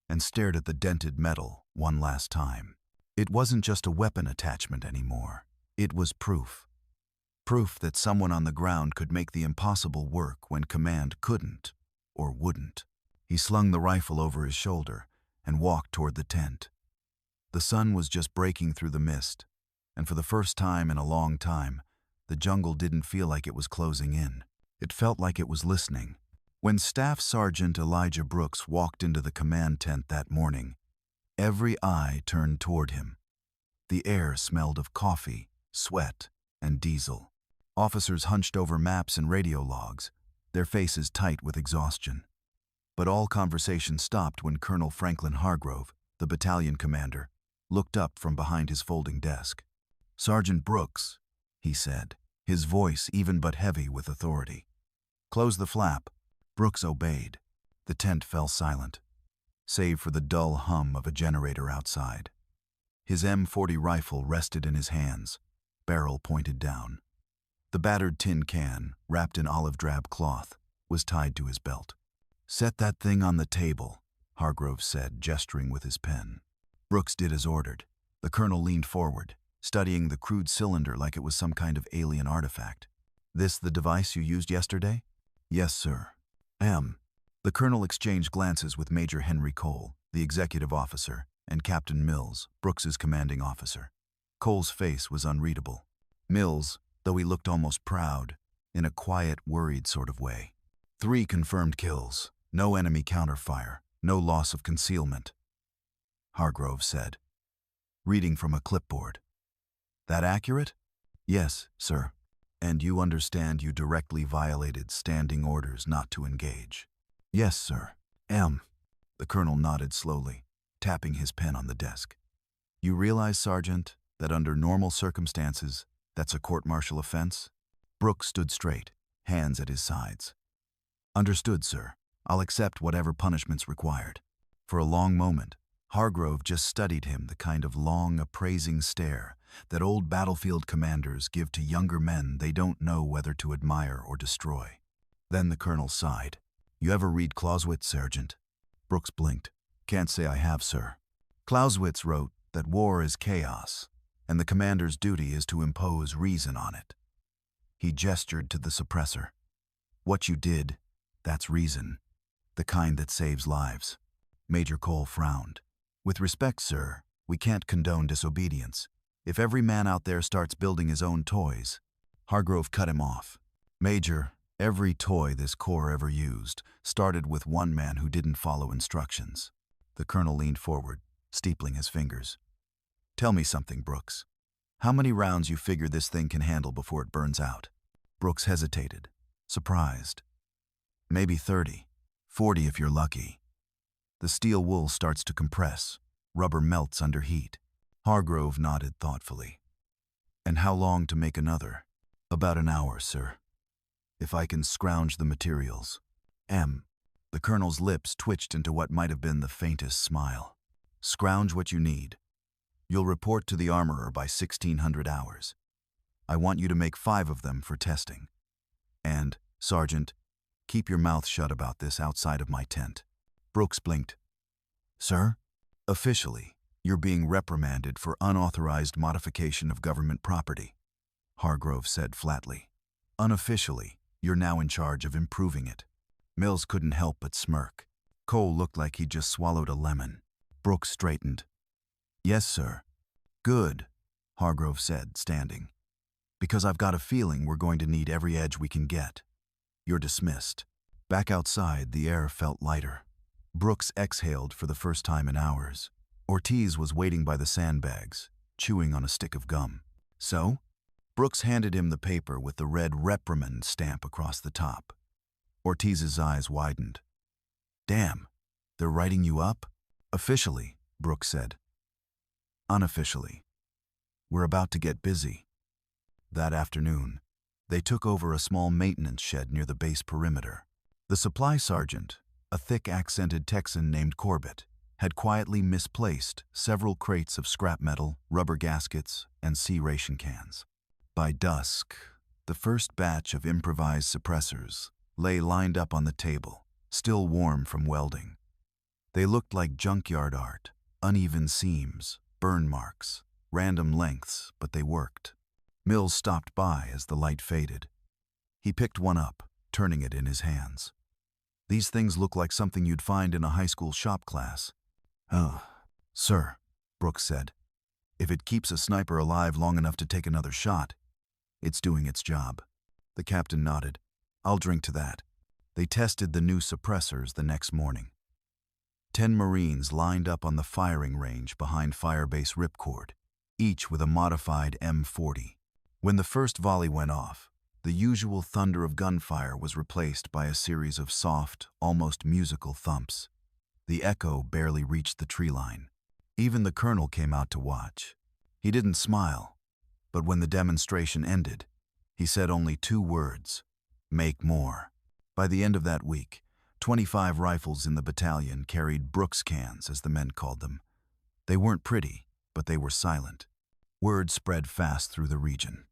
and stared at the dented metal one last time. It wasn't just a weapon attachment anymore. It was proof. Proof that someone on the ground could make the impossible work when command couldn't or wouldn't. He slung the rifle over his shoulder and walked toward the tent. The sun was just breaking through the mist, and for the first time in a long time, the jungle didn't feel like it was closing in. It felt like it was listening. When Staff Sergeant Elijah Brooks walked into the command tent that morning, every eye turned toward him. The air smelled of coffee, sweat, and diesel. Officers hunched over maps and radio logs, their faces tight with exhaustion. But all conversation stopped when Colonel Franklin Hargrove, the battalion commander, looked up from behind his folding desk. "Sergeant Brooks," he said, his voice even but heavy with authority. "Close the flap." Brooks obeyed. The tent fell silent, save for the dull hum of a generator outside. His M40 rifle rested in his hands, barrel pointed down. The battered tin can, wrapped in olive drab cloth, was tied to his belt. "Set that thing on the table," Hargrove said, gesturing with his pen. Brooks did as ordered. The colonel leaned forward, studying the crude cylinder like it was some kind of alien artifact. "This the device you used yesterday?" "Yes, sir." The colonel exchanged glances with Major Henry Cole, the executive officer, and Captain Mills, Brooks's commanding officer. Cole's face was unreadable. Mills, though he looked almost proud, in a quiet, worried sort of way. 3 confirmed kills, no enemy counterfire, no loss of concealment," Hargrove said, reading from a clipboard. "That accurate?" "Yes, sir." "And you understand you directly violated standing orders not to engage?" "Yes, sir." The colonel nodded slowly, tapping his pen on the desk. "You realize, Sergeant, that under normal circumstances, that's a court-martial offense?" Brooks stood straight, hands at his sides. "Understood, sir. I'll accept whatever punishment's required." For a long moment, Hargrove just studied him, the kind of long, appraising stare that old battlefield commanders give to younger men they don't know whether to admire or destroy. Then the colonel sighed. "You ever read Clausewitz, Sergeant?" Brooks blinked. "Can't say I have, sir." Clausewitz wrote, that war is chaos, and the commander's duty is to impose reason on it. He gestured to the suppressor. What you did, that's reason, the kind that saves lives. Major Cole frowned. With respect, sir, we can't condone disobedience. If every man out there starts building his own toys. Hargrove cut him off. Major, every toy this Corps ever used started with one man who didn't follow instructions. The colonel leaned forward, steepling his fingers. Tell me something, Brooks. How many rounds you figure this thing can handle before it burns out? Brooks hesitated, surprised. Maybe 30, 40 if you're lucky. The steel wool starts to compress. Rubber melts under heat. Hargrove nodded thoughtfully. And how long to make another? About an hour, sir. If I can scrounge the materials. The colonel's lips twitched into what might have been the faintest smile. Scrounge what you need. You'll report to the armorer by 1600 hours. I want you to make 5 of them for testing. And, Sergeant, keep your mouth shut about this outside of my tent. Brooks blinked. Sir? Officially, you're being reprimanded for unauthorized modification of government property, Hargrove said flatly. Unofficially, you're now in charge of improving it. Mills couldn't help but smirk. Cole looked like he'd just swallowed a lemon. Brooks straightened. Yes, sir. Good, Hargrove said, standing. Because I've got a feeling we're going to need every edge we can get. You're dismissed. Back outside, the air felt lighter. Brooks exhaled for the first time in hours. Ortiz was waiting by the sandbags, chewing on a stick of gum. So? Brooks handed him the paper with the red reprimand stamp across the top. Ortiz's eyes widened. Damn, they're writing you up? Officially, Brooks said. Unofficially. We're about to get busy. That afternoon, they took over a small maintenance shed near the base perimeter. The supply sergeant, a thick-accented Texan named Corbett, had quietly misplaced several crates of scrap metal, rubber gaskets, and sea ration cans. By dusk, the first batch of improvised suppressors lay lined up on the table, still warm from welding. They looked like junkyard art, uneven seams, burn marks, random lengths, but they worked. Mills stopped by as the light faded. He picked one up, turning it in his hands. These things look like something you'd find in a high school shop class. Sir, Brooks said. If it keeps a sniper alive long enough to take another shot, it's doing its job. The captain nodded. I'll drink to that. They tested the new suppressors the next morning. 10 Marines lined up on the firing range behind Firebase Ripcord, each with a modified M40. When the first volley went off, the usual thunder of gunfire was replaced by a series of soft, almost musical thumps. The echo barely reached the tree line. Even the colonel came out to watch. He didn't smile, but when the demonstration ended, he said only 2 words: make more. By the end of that week, 25 rifles in the battalion carried Brooks cans, as the men called them. They weren't pretty, but they were silent. Word spread fast through the region.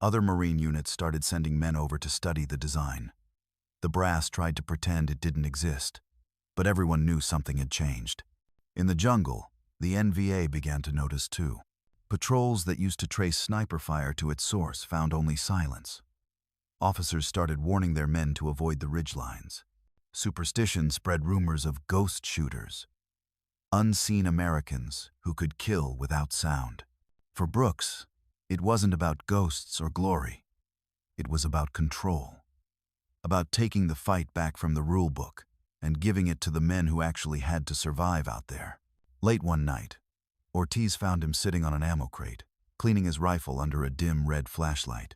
Other Marine units started sending men over to study the design. The brass tried to pretend it didn't exist, but everyone knew something had changed. In the jungle, the NVA began to notice too. Patrols that used to trace sniper fire to its source found only silence. Officers started warning their men to avoid the ridgelines. Superstition spread rumors of ghost shooters, unseen Americans who could kill without sound. For Brooks, it wasn't about ghosts or glory. It was about control, about taking the fight back from the rule book and giving it to the men who actually had to survive out there. Late one night, Ortiz found him sitting on an ammo crate, cleaning his rifle under a dim red flashlight.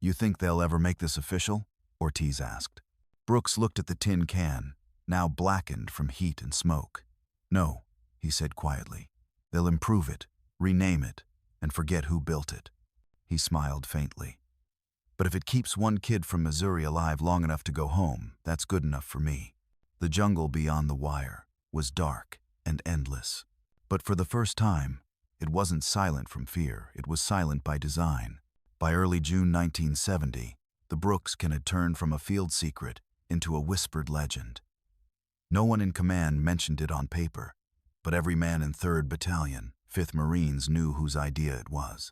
You think they'll ever make this official? Ortiz asked. Brooks looked at the tin can, now blackened from heat and smoke. No, he said quietly. They'll improve it, rename it, and forget who built it. He smiled faintly. But if it keeps one kid from Missouri alive long enough to go home, that's good enough for me. The jungle beyond the wire was dark and endless. But for the first time, it wasn't silent from fear, it was silent by design. By early June 1970, the Brooks can had turned from a field secret into a whispered legend. No one in command mentioned it on paper, but every man in 3rd Battalion 5th Marines knew whose idea it was.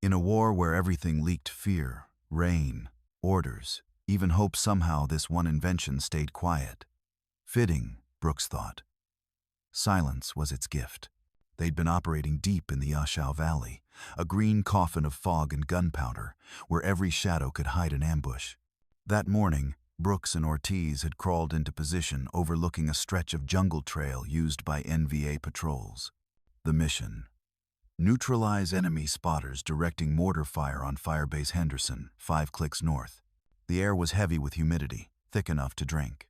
In a war where everything leaked fear, rain, orders, even hope, somehow this one invention stayed quiet. Fitting, Brooks thought. Silence was its gift. They'd been operating deep in the Yashao Valley, a green coffin of fog and gunpowder, where every shadow could hide an ambush. That morning, Brooks and Ortiz had crawled into position overlooking a stretch of jungle trail used by NVA patrols. The mission: neutralize enemy spotters directing mortar fire on Firebase Henderson, 5 clicks north. The air was heavy with humidity, thick enough to drink.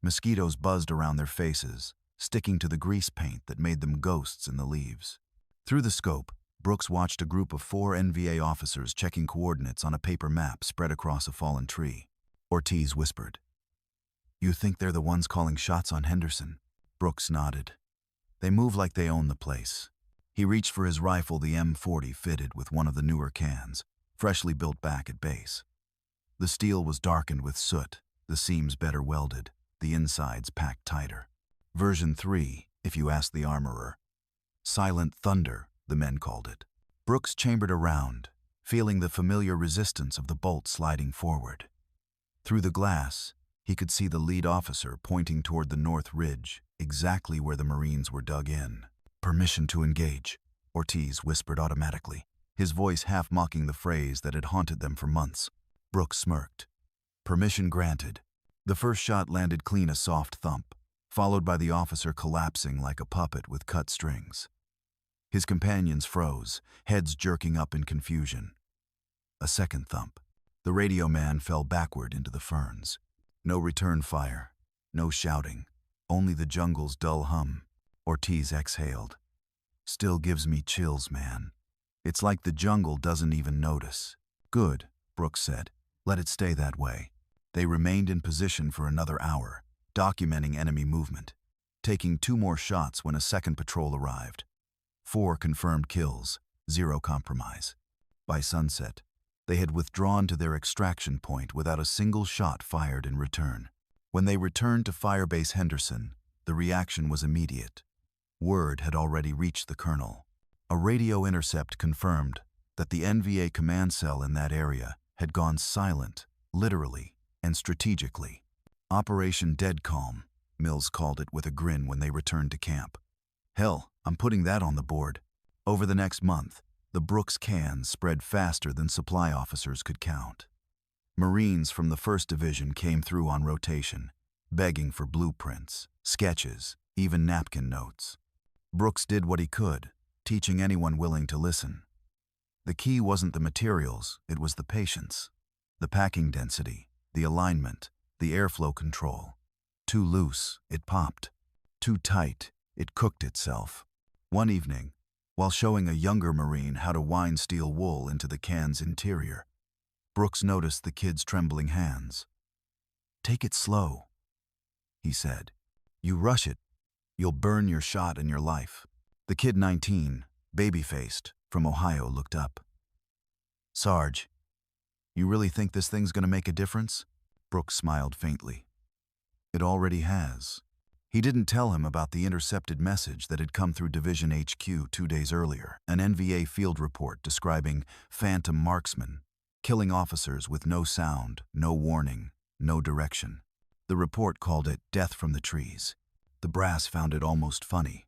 Mosquitoes buzzed around their faces, sticking to the grease paint that made them ghosts in the leaves. Through the scope, Brooks watched a group of 4 NVA officers checking coordinates on a paper map spread across a fallen tree. Ortiz whispered, "You think they're the ones calling shots on Henderson?" Brooks nodded. "They move like they own the place." He reached for his rifle, the M40 fitted with one of the newer cans, freshly built back at base. The steel was darkened with soot, the seams better welded, the insides packed tighter. Version 3, if you ask the armorer. Silent thunder, the men called it. Brooks chambered around, feeling the familiar resistance of the bolt sliding forward. Through the glass, he could see the lead officer pointing toward the north ridge, exactly where the Marines were dug in. "Permission to engage," Ortiz whispered automatically, his voice half mocking the phrase that had haunted them for months. Brooks smirked. Permission granted. The first shot landed clean, a soft thump, followed by the officer collapsing like a puppet with cut strings. His companions froze, heads jerking up in confusion. A second thump. The radio man fell backward into the ferns. No return fire, no shouting, only the jungle's dull hum. Ortiz exhaled. "Still gives me chills, man. It's like the jungle doesn't even notice." "Good," Brooks said. "Let it stay that way." They remained in position for another hour, documenting enemy movement, taking 2 more shots when a second patrol arrived. 4 confirmed kills, 0 compromise. By sunset, they had withdrawn to their extraction point without a single shot fired in return. When they returned to Firebase Henderson, the reaction was immediate. Word had already reached the colonel. A radio intercept confirmed that the NVA command cell in that area had gone silent, literally and strategically. Operation Dead Calm, Mills called it with a grin when they returned to camp. "Hell, I'm putting that on the board." Over the next month, the Brooks cans spread faster than supply officers could count. Marines from the 1st Division came through on rotation, begging for blueprints, sketches, even napkin notes. Brooks did what he could, teaching anyone willing to listen. The key wasn't the materials, it was the patience. The packing density, the alignment, the airflow control. Too loose, it popped. Too tight, it cooked itself. One evening, while showing a younger Marine how to wind steel wool into the can's interior, Brooks noticed the kid's trembling hands. "Take it slow," he said. "You rush it, you'll burn your shot and your life." The kid, 19, baby-faced, from Ohio, looked up. "Sarge, you really think this thing's gonna make a difference?" Brooks smiled faintly. "It already has." He didn't tell him about the intercepted message that had come through Division HQ 2 days earlier, an NVA field report describing phantom marksmen, killing officers with no sound, no warning, no direction. The report called it death from the trees. The brass found it almost funny.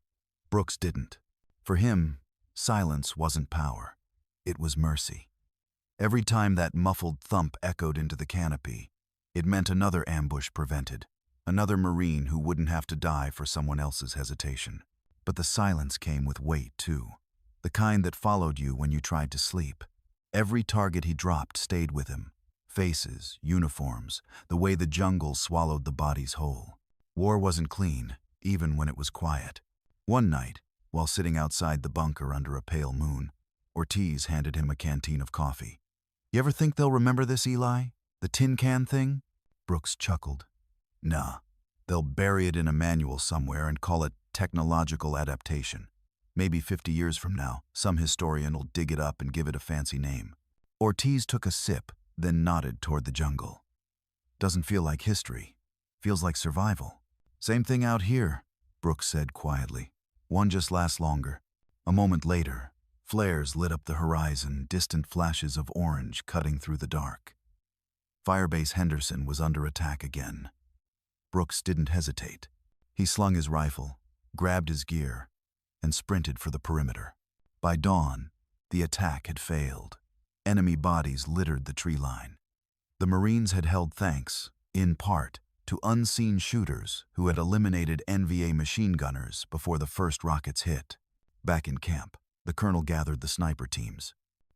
Brooks didn't. For him, silence wasn't power. It was mercy. Every time that muffled thump echoed into the canopy, it meant another ambush prevented. Another Marine who wouldn't have to die for someone else's hesitation. But the silence came with weight, too. The kind that followed you when you tried to sleep. Every target he dropped stayed with him. Faces, uniforms, the way the jungle swallowed the bodies whole. War wasn't clean, even when it was quiet. One night, while sitting outside the bunker under a pale moon, Ortiz handed him a canteen of coffee. "You ever think they'll remember this, Eli? The tin can thing?" Brooks chuckled. "Nah, they'll bury it in a manual somewhere and call it technological adaptation. Maybe 50 years from now, some historian will dig it up and give it a fancy name." Ortiz took a sip, then nodded toward the jungle. "Doesn't feel like history. Feels like survival." "Same thing out here," Brooks said quietly. "One just lasts longer. A moment later, flares lit up the horizon, distant flashes of orange cutting through the dark. Firebase Henderson was under attack again. Brooks didn't hesitate. He slung his rifle, grabbed his gear, and sprinted for the perimeter. By dawn, the attack had failed. Enemy bodies littered the tree line. The Marines had held thanks, in part, to unseen shooters who had eliminated NVA machine gunners before the first rockets hit. Back in camp, the colonel gathered the sniper teams.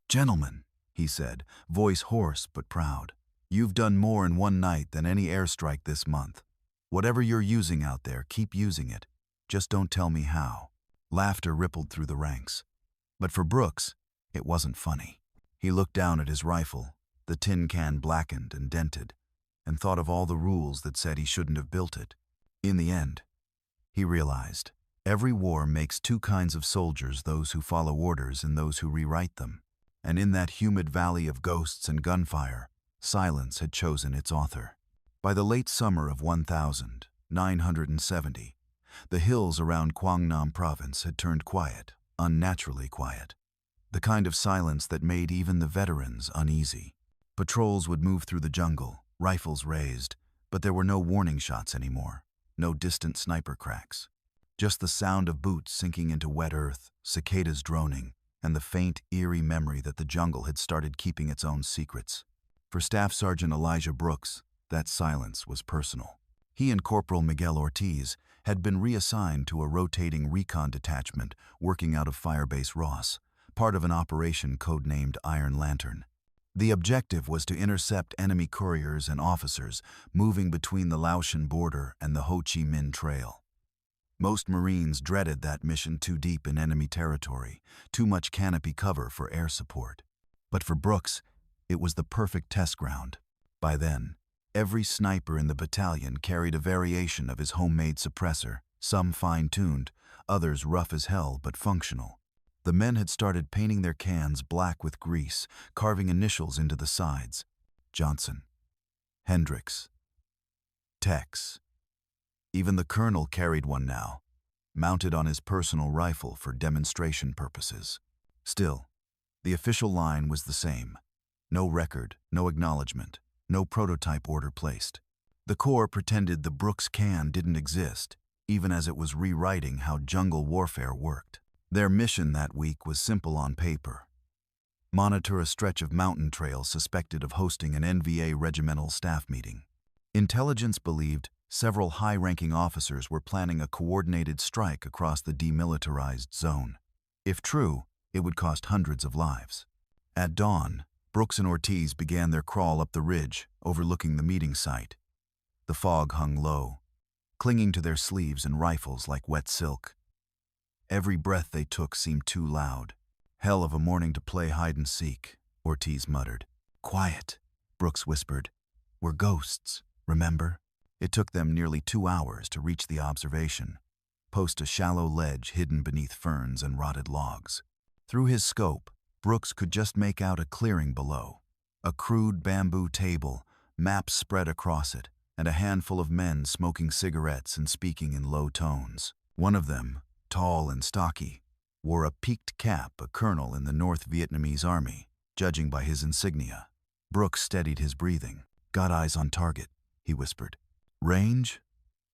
"Gentlemen," he said, voice hoarse but proud, "you've done more in one night than any airstrike this month. Whatever you're using out there, keep using it. Just don't tell me how." Laughter rippled through the ranks. But for Brooks, it wasn't funny. He looked down at his rifle, the tin can blackened and dented, and thought of all the rules that said he shouldn't have built it. In the end, he realized, every war makes two kinds of soldiers, those who follow orders and those who rewrite them. And in that humid valley of ghosts and gunfire, silence had chosen its author. By the late summer of 1970, the hills around Quang Nam province had turned quiet, unnaturally quiet. The kind of silence that made even the veterans uneasy. Patrols would move through the jungle, rifles raised, but there were no warning shots anymore, no distant sniper cracks. Just the sound of boots sinking into wet earth, cicadas droning, and the faint, eerie memory that the jungle had started keeping its own secrets. For Staff Sergeant Elijah Brooks, that silence was personal. He and Corporal Miguel Ortiz had been reassigned to a rotating recon detachment working out of Firebase Ross, part of an operation codenamed Iron Lantern. The objective was to intercept enemy couriers and officers moving between the Laotian border and the Ho Chi Minh Trail. Most Marines dreaded that mission, too deep in enemy territory, too much canopy cover for air support. But for Brooks, it was the perfect test ground. By then, every sniper in the battalion carried a variation of his homemade suppressor, some fine-tuned, others rough as hell but functional. The men had started painting their cans black with grease, carving initials into the sides. Johnson, Hendricks, Tex. Even the colonel carried one now, mounted on his personal rifle for demonstration purposes. Still, the official line was the same. No record, no acknowledgement, no prototype order placed. The Corps pretended the Brooks can didn't exist, even as it was rewriting how jungle warfare worked. Their mission that week was simple on paper. Monitor a stretch of mountain trail suspected of hosting an NVA regimental staff meeting. Intelligence believed several high-ranking officers were planning a coordinated strike across the demilitarized zone. If true, it would cost hundreds of lives. At dawn, Brooks and Ortiz began their crawl up the ridge, overlooking the meeting site. The fog hung low, clinging to their sleeves and rifles like wet silk. Every breath they took seemed too loud. "Hell of a morning to play hide-and-seek," Ortiz muttered. "Quiet," Brooks whispered. "We're ghosts, remember?" It took them nearly 2 hours to reach the observation, post a shallow ledge hidden beneath ferns and rotted logs. Through his scope, Brooks could just make out a clearing below. A crude bamboo table, maps spread across it, and a handful of men smoking cigarettes and speaking in low tones. One of them, tall and stocky, wore a peaked cap, a colonel in the North Vietnamese army, judging by his insignia. Brooks steadied his breathing. "Got eyes on target," he whispered. "Range?"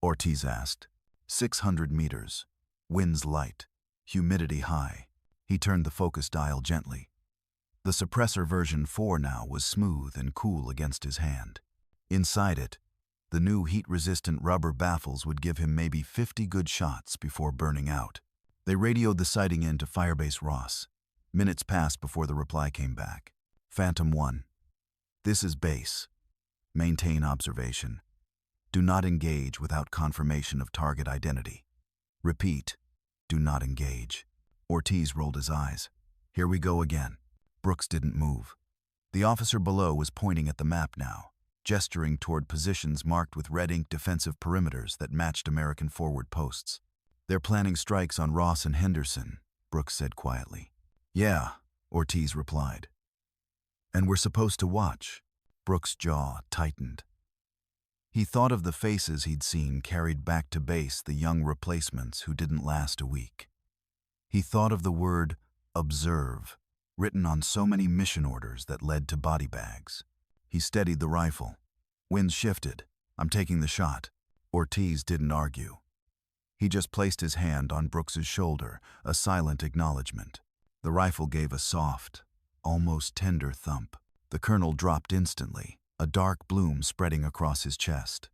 Ortiz asked. 600 meters. Winds light. Humidity high. He turned the focus dial gently. The suppressor version 4 now was smooth and cool against his hand. Inside it, the new heat-resistant rubber baffles would give him maybe 50 good shots before burning out. They radioed the sighting in to Firebase Ross. Minutes passed before the reply came back. "Phantom 1. This is base. Maintain observation. Do not engage without confirmation of target identity. Repeat, do not engage." Ortiz rolled his eyes. "Here we go again." Brooks didn't move. The officer below was pointing at the map now, gesturing toward positions marked with red ink defensive perimeters that matched American forward posts. "They're planning strikes on Ross and Henderson," Brooks said quietly. "Yeah," Ortiz replied. "And we're supposed to watch." Brooks' jaw tightened. He thought of the faces he'd seen carried back to base, the young replacements who didn't last a week. He thought of the word observe, written on so many mission orders that led to body bags. He steadied the rifle. Winds shifted. I'm taking the shot. Ortiz didn't argue. He just placed his hand on Brooks's shoulder, a silent acknowledgement. The rifle gave a soft, almost tender thump. The colonel dropped instantly, a dark bloom spreading across his chest.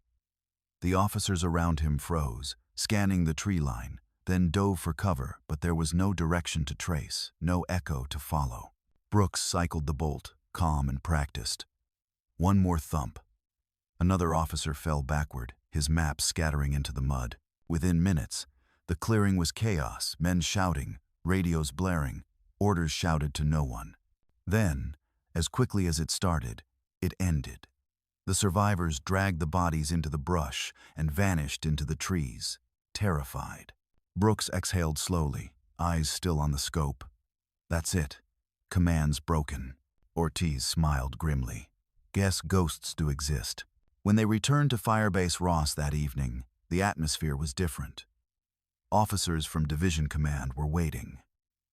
The officers around him froze, scanning the tree line, then dove for cover, but there was no direction to trace, no echo to follow. Brooks cycled the bolt, calm and practiced. One more thump. Another officer fell backward, his map scattering into the mud. Within minutes, the clearing was chaos, men shouting, radios blaring, orders shouted to no one. Then, as quickly as it started, it ended. The survivors dragged the bodies into the brush and vanished into the trees, terrified. Brooks exhaled slowly, eyes still on the scope. That's it. Commands broken. Ortiz smiled grimly. Guess ghosts do exist. When they returned to Firebase Ross that evening, the atmosphere was different. Officers from Division Command were waiting.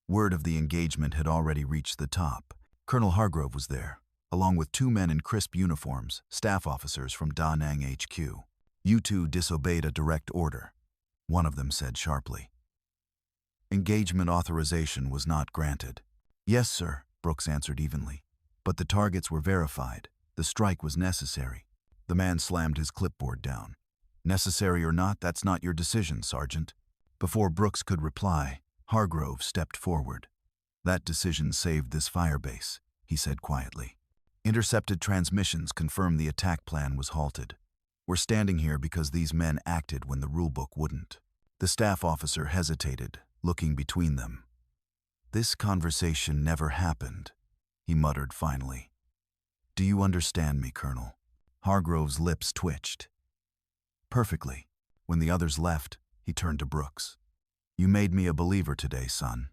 Word of the engagement had already reached the top. Colonel Hargrove was there, along with 2 men in crisp uniforms, staff officers from Da Nang HQ. You two disobeyed a direct order, one of them said sharply. Engagement authorization was not granted. Yes, sir, Brooks answered evenly. But the targets were verified. The strike was necessary. The man slammed his clipboard down. Necessary or not, that's not your decision, Sergeant. Before Brooks could reply, Hargrove stepped forward. That decision saved this firebase, he said quietly. Intercepted transmissions confirmed the attack plan was halted. We're standing here because these men acted when the rulebook wouldn't. The staff officer hesitated, looking between them. This conversation never happened, he muttered finally. Do you understand me, Colonel? Hargrove's lips twitched. Perfectly. When the others left, he turned to Brooks. You made me a believer today, son.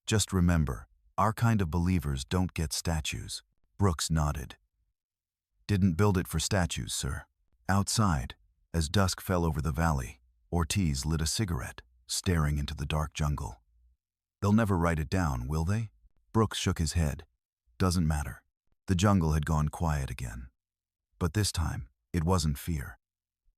Just remember, our kind of believers don't get statues. Brooks nodded. Didn't build it for statues, sir. Outside, as dusk fell over the valley, Ortiz lit a cigarette, staring into the dark jungle. They'll never write it down, will they? Brooks shook his head. Doesn't matter. The jungle had gone quiet again. But this time, it wasn't fear.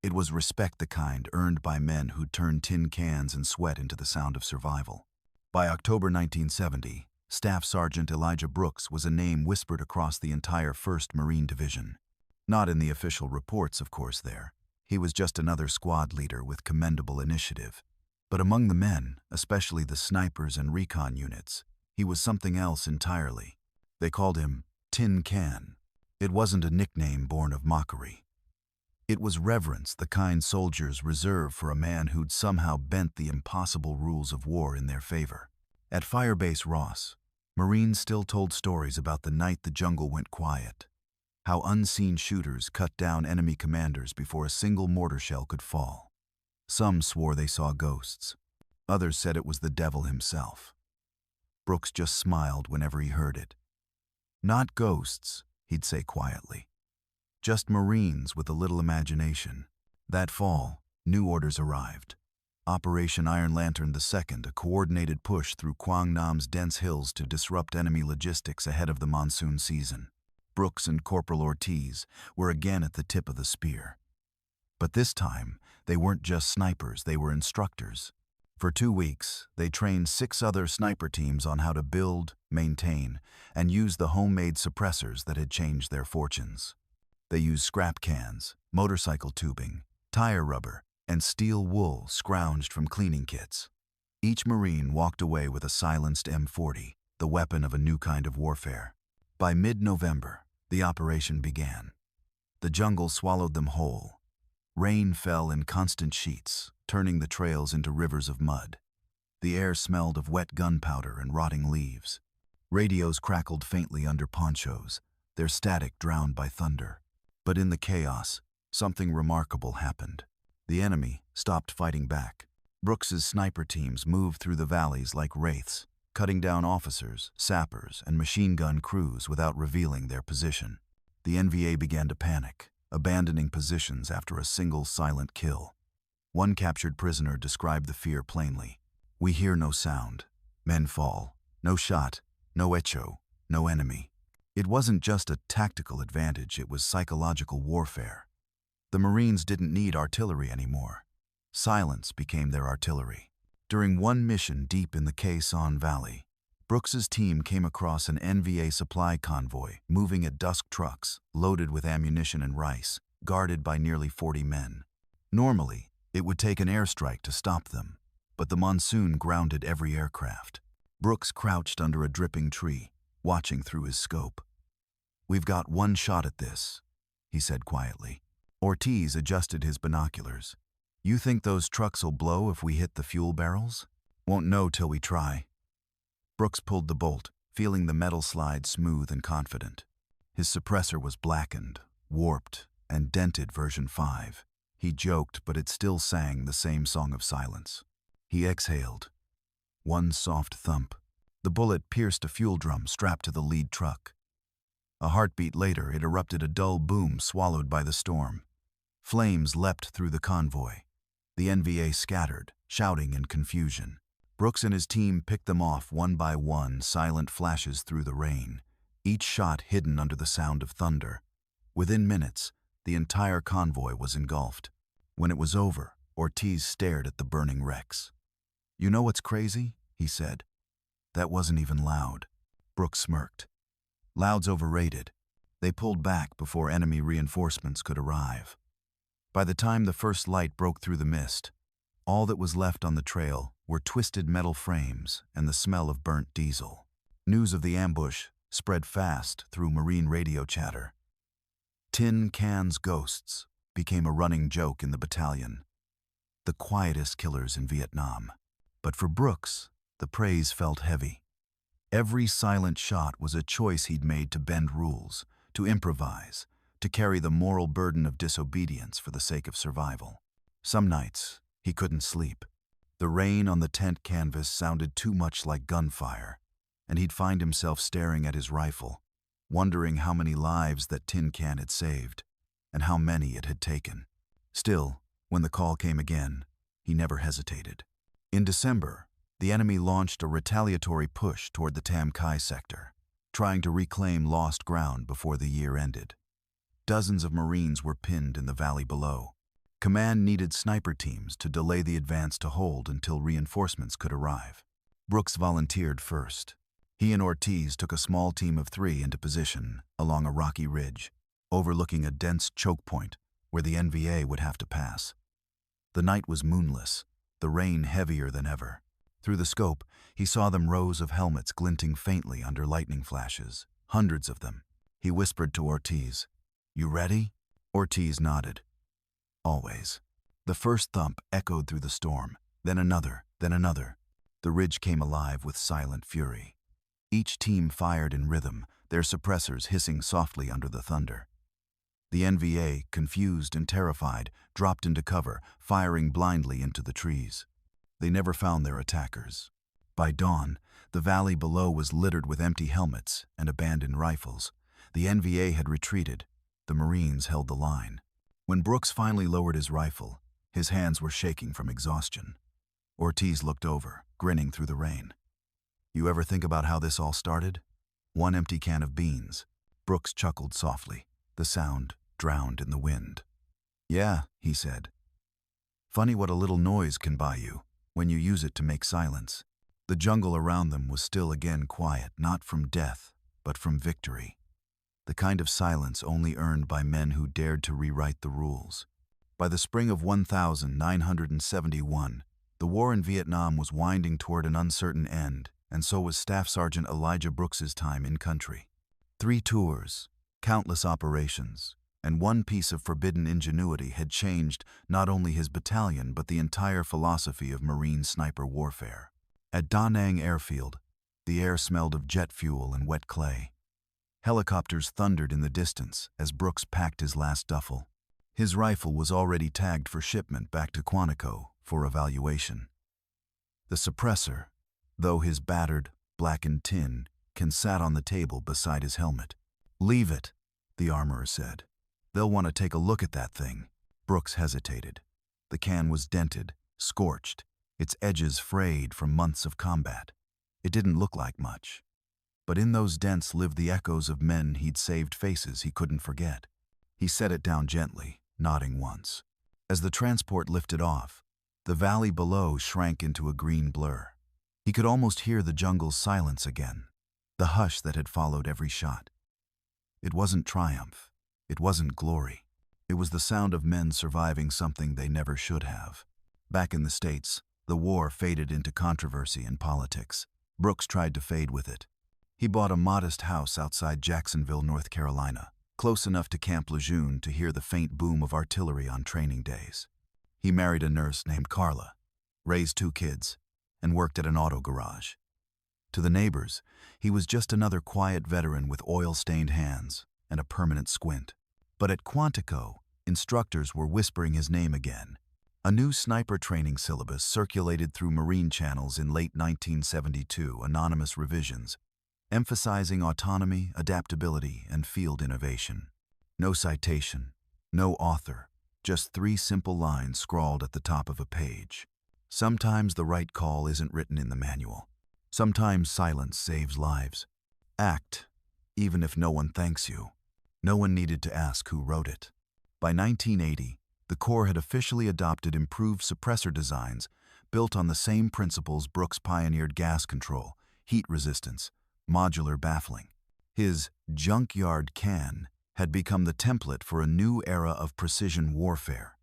It was respect, the kind earned by men who'd turned tin cans and sweat into the sound of survival. By October 1970, Staff Sergeant Elijah Brooks was a name whispered across the entire 1st Marine Division. Not in the official reports, of course, there. He was just another squad leader with commendable initiative. But among the men, especially the snipers and recon units, he was something else entirely. They called him Tin Can. It wasn't a nickname born of mockery. It was reverence, the kind soldiers reserve for a man who'd somehow bent the impossible rules of war in their favor. At Firebase Ross, Marines still told stories about the night the jungle went quiet, how unseen shooters cut down enemy commanders before a single mortar shell could fall. Some swore they saw ghosts. Others said it was the devil himself. Brooks just smiled whenever he heard it. Not ghosts, he'd say quietly. Just Marines with a little imagination. That fall, new orders arrived. Operation Iron Lantern II, a coordinated push through Quang Nam's dense hills to disrupt enemy logistics ahead of the monsoon season. Brooks and Corporal Ortiz were again at the tip of the spear. But this time, they weren't just snipers, they were instructors. For 2 weeks, they trained 6 other sniper teams on how to build, maintain, and use the homemade suppressors that had changed their fortunes. They used scrap cans, motorcycle tubing, tire rubber, and steel wool scrounged from cleaning kits. Each Marine walked away with a silenced M40, the weapon of a new kind of warfare. By mid-November, the operation began. The jungle swallowed them whole. Rain fell in constant sheets, turning the trails into rivers of mud. The air smelled of wet gunpowder and rotting leaves. Radios crackled faintly under ponchos, their static drowned by thunder. But in the chaos, something remarkable happened. The enemy stopped fighting back. Brooks's sniper teams moved through the valleys like wraiths, cutting down officers, sappers, and machine gun crews without revealing their position. The NVA began to panic, abandoning positions after a single silent kill. One captured prisoner described the fear plainly. We hear no sound. Men fall. No shot, no echo, no enemy. It wasn't just a tactical advantage, it was psychological warfare. The Marines didn't need artillery anymore. Silence became their artillery. During one mission deep in the Khe Sanh Valley, Brooks's team came across an NVA supply convoy moving at dusk trucks, loaded with ammunition and rice, guarded by nearly 40 men. Normally, it would take an airstrike to stop them, but the monsoon grounded every aircraft. Brooks crouched under a dripping tree, watching through his scope. "We've got one shot at this," he said quietly. Ortiz adjusted his binoculars. "You think those trucks'll blow if we hit the fuel barrels? Won't know till we try." Brooks pulled the bolt, feeling the metal slide smooth and confident. His suppressor was blackened, warped, and dented version 5. He joked, but it still sang the same song of silence. He exhaled. One soft thump. The bullet pierced a fuel drum strapped to the lead truck. A heartbeat later, it erupted a dull boom swallowed by the storm. Flames leapt through the convoy. The NVA scattered, shouting in confusion. Brooks and his team picked them off one by one, silent flashes through the rain, each shot hidden under the sound of thunder. Within minutes, the entire convoy was engulfed. When it was over, Ortiz stared at the burning wrecks. "You know what's crazy?" he said. "That wasn't even loud." Brooks smirked. "Loud's overrated." They pulled back before enemy reinforcements could arrive. By the time the first light broke through the mist, all that was left on the trail were twisted metal frames and the smell of burnt diesel. News of the ambush spread fast through Marine radio chatter. "Tin cans ghosts" became a running joke in the battalion. The quietest killers in Vietnam. But for Brooks, the praise felt heavy. Every silent shot was a choice he'd made to bend rules, to improvise, to carry the moral burden of disobedience for the sake of survival. Some nights, he couldn't sleep. The rain on the tent canvas sounded too much like gunfire, and he'd find himself staring at his rifle, wondering how many lives that tin can had saved, and how many it had taken. Still, when the call came again, he never hesitated. In December, the enemy launched a retaliatory push toward the Tam Khai sector, trying to reclaim lost ground before the year ended. Dozens of Marines were pinned in the valley below. Command needed sniper teams to delay the advance to hold until reinforcements could arrive. Brooks volunteered first. He and Ortiz took a small team of 3 into position along a rocky ridge, overlooking a dense choke point where the NVA would have to pass. The night was moonless, the rain heavier than ever. Through the scope, he saw them rows of helmets glinting faintly under lightning flashes, hundreds of them. He whispered to Ortiz, "You ready?" Ortiz nodded. "Always." The first thump echoed through the storm, then another, then another. The ridge came alive with silent fury. Each team fired in rhythm, their suppressors hissing softly under the thunder. The NVA, confused and terrified, dropped into cover, firing blindly into the trees. They never found their attackers. By dawn, the valley below was littered with empty helmets and abandoned rifles. The NVA had retreated. The Marines held the line. When Brooks finally lowered his rifle, his hands were shaking from exhaustion. Ortiz looked over, grinning through the rain. "You ever think about how this all started? One empty can of beans." Brooks chuckled softly, the sound drowned in the wind. "Yeah," he said. "Funny what a little noise can buy you when you use it to make silence." The jungle around them was still again quiet, not from death, but from victory. The kind of silence only earned by men who dared to rewrite the rules. By the spring of 1971, the war in Vietnam was winding toward an uncertain end, and so was Staff Sergeant Elijah Brooks's time in country. 3 tours, countless operations, and one piece of forbidden ingenuity had changed not only his battalion but the entire philosophy of Marine sniper warfare. At Da Nang airfield, the air smelled of jet fuel and wet clay. Helicopters thundered in the distance as Brooks packed his last duffel. His rifle was already tagged for shipment back to Quantico for evaluation. The suppressor, though his battered, blackened tin, can sat on the table beside his helmet. "Leave it," the armorer said. "They'll want to take a look at that thing." Brooks hesitated. The can was dented, scorched, its edges frayed from months of combat. It didn't look like much. But in those dents lived the echoes of men he'd saved, faces he couldn't forget. He set it down gently, nodding once. As the transport lifted off, the valley below shrank into a green blur. He could almost hear the jungle's silence again, the hush that had followed every shot. It wasn't triumph. It wasn't glory. It was the sound of men surviving something they never should have. Back in the States, the war faded into controversy and politics. Brooks tried to fade with it. He bought a modest house outside Jacksonville, North Carolina, close enough to Camp Lejeune to hear the faint boom of artillery on training days. He married a nurse named Carla, raised 2 kids, and worked at an auto garage. To the neighbors, he was just another quiet veteran with oil-stained hands and a permanent squint. But at Quantico, instructors were whispering his name again. A new sniper training syllabus circulated through Marine channels in late 1972, anonymous revisions, emphasizing autonomy, adaptability, and field innovation. No citation, no author, just 3 simple lines scrawled at the top of a page. Sometimes the right call isn't written in the manual. Sometimes silence saves lives. Act, even if no one thanks you. No one needed to ask who wrote it. By 1980, the Corps had officially adopted improved suppressor designs built on the same principles Brooks pioneered: gas control, heat resistance, modular baffling. His junkyard can had become the template for a new era of precision warfare.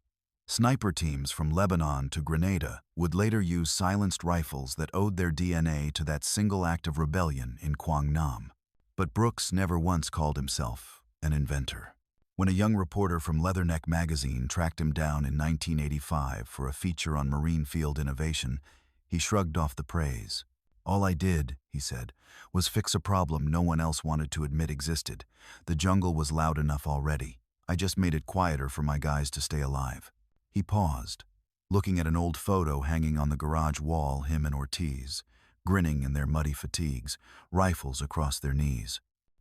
Sniper teams from Lebanon to Grenada would later use silenced rifles that owed their DNA to that single act of rebellion in Quang Nam. But Brooks never once called himself an inventor. When a young reporter from Leatherneck magazine tracked him down in 1985 for a feature on marine field innovation, he shrugged off the praise. "All I did," he said, "was fix a problem no one else wanted to admit existed. The jungle was loud enough already. I just made it quieter for my guys to stay alive." He paused, looking at an old photo hanging on the garage wall, him and Ortiz, grinning in their muddy fatigues, rifles across their knees.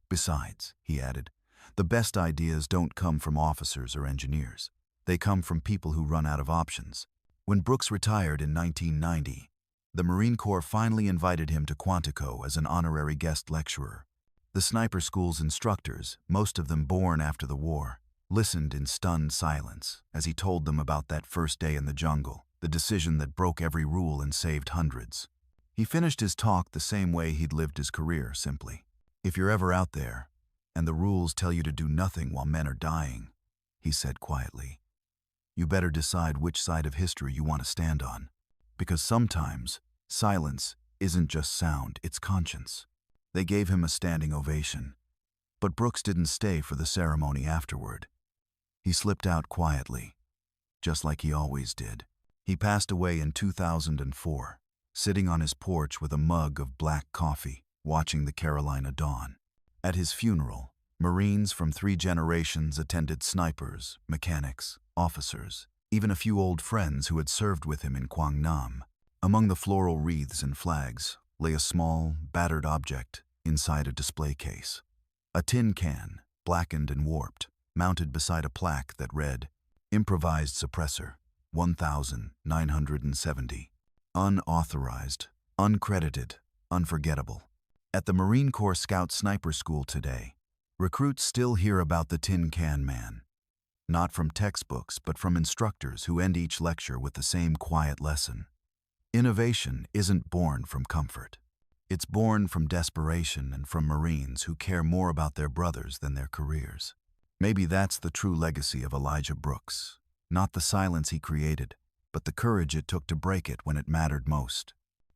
"Besides," he added, "the best ideas don't come from officers or engineers. They come from people who run out of options." When Brooks retired in 1990, the Marine Corps finally invited him to Quantico as an honorary guest lecturer. The sniper school's instructors, most of them born after the war, listened in stunned silence as he told them about that first day in the jungle, the decision that broke every rule and saved hundreds. He finished his talk the same way he'd lived his career, simply. "If you're ever out there, and the rules tell you to do nothing while men are dying," he said quietly, "you better decide which side of history you want to stand on. Because sometimes silence isn't just sound, it's conscience." They gave him a standing ovation. But Brooks didn't stay for the ceremony afterward. He slipped out quietly, just like he always did. He passed away in 2004, sitting on his porch with a mug of black coffee, watching the Carolina dawn. At his funeral, Marines from 3 generations attended: snipers, mechanics, officers, even a few old friends who had served with him in Quang Nam. Among the floral wreaths and flags lay a small, battered object inside a display case. A tin can, blackened and warped, mounted beside a plaque that read, "Improvised suppressor, 1970. Unauthorized, uncredited, unforgettable." At the Marine Corps Scout Sniper School today, recruits still hear about the Tin Can Man. Not from textbooks, but from instructors who end each lecture with the same quiet lesson. Innovation isn't born from comfort. It's born from desperation and from Marines who care more about their brothers than their careers. Maybe that's the true legacy of Elijah Brooks. Not the silence he created, but the courage it took to break it when it mattered most.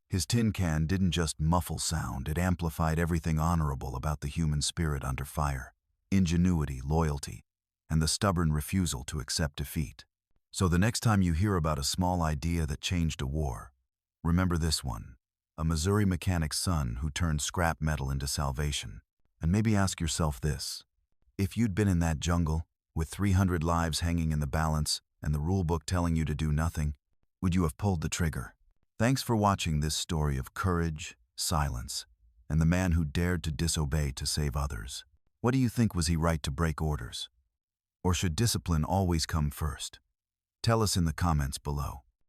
His tin can didn't just muffle sound, it amplified everything honorable about the human spirit under fire: ingenuity, loyalty, and the stubborn refusal to accept defeat. So the next time you hear about a small idea that changed a war, remember this one: a Missouri mechanic's son who turned scrap metal into salvation. And maybe ask yourself this: if you'd been in that jungle, with 300 lives hanging in the balance and the rulebook telling you to do nothing, would you have pulled the trigger? Thanks for watching this story of courage, silence, and the man who dared to disobey to save others. What do you think? Was he right to break orders? Or should discipline always come first? Tell us in the comments below.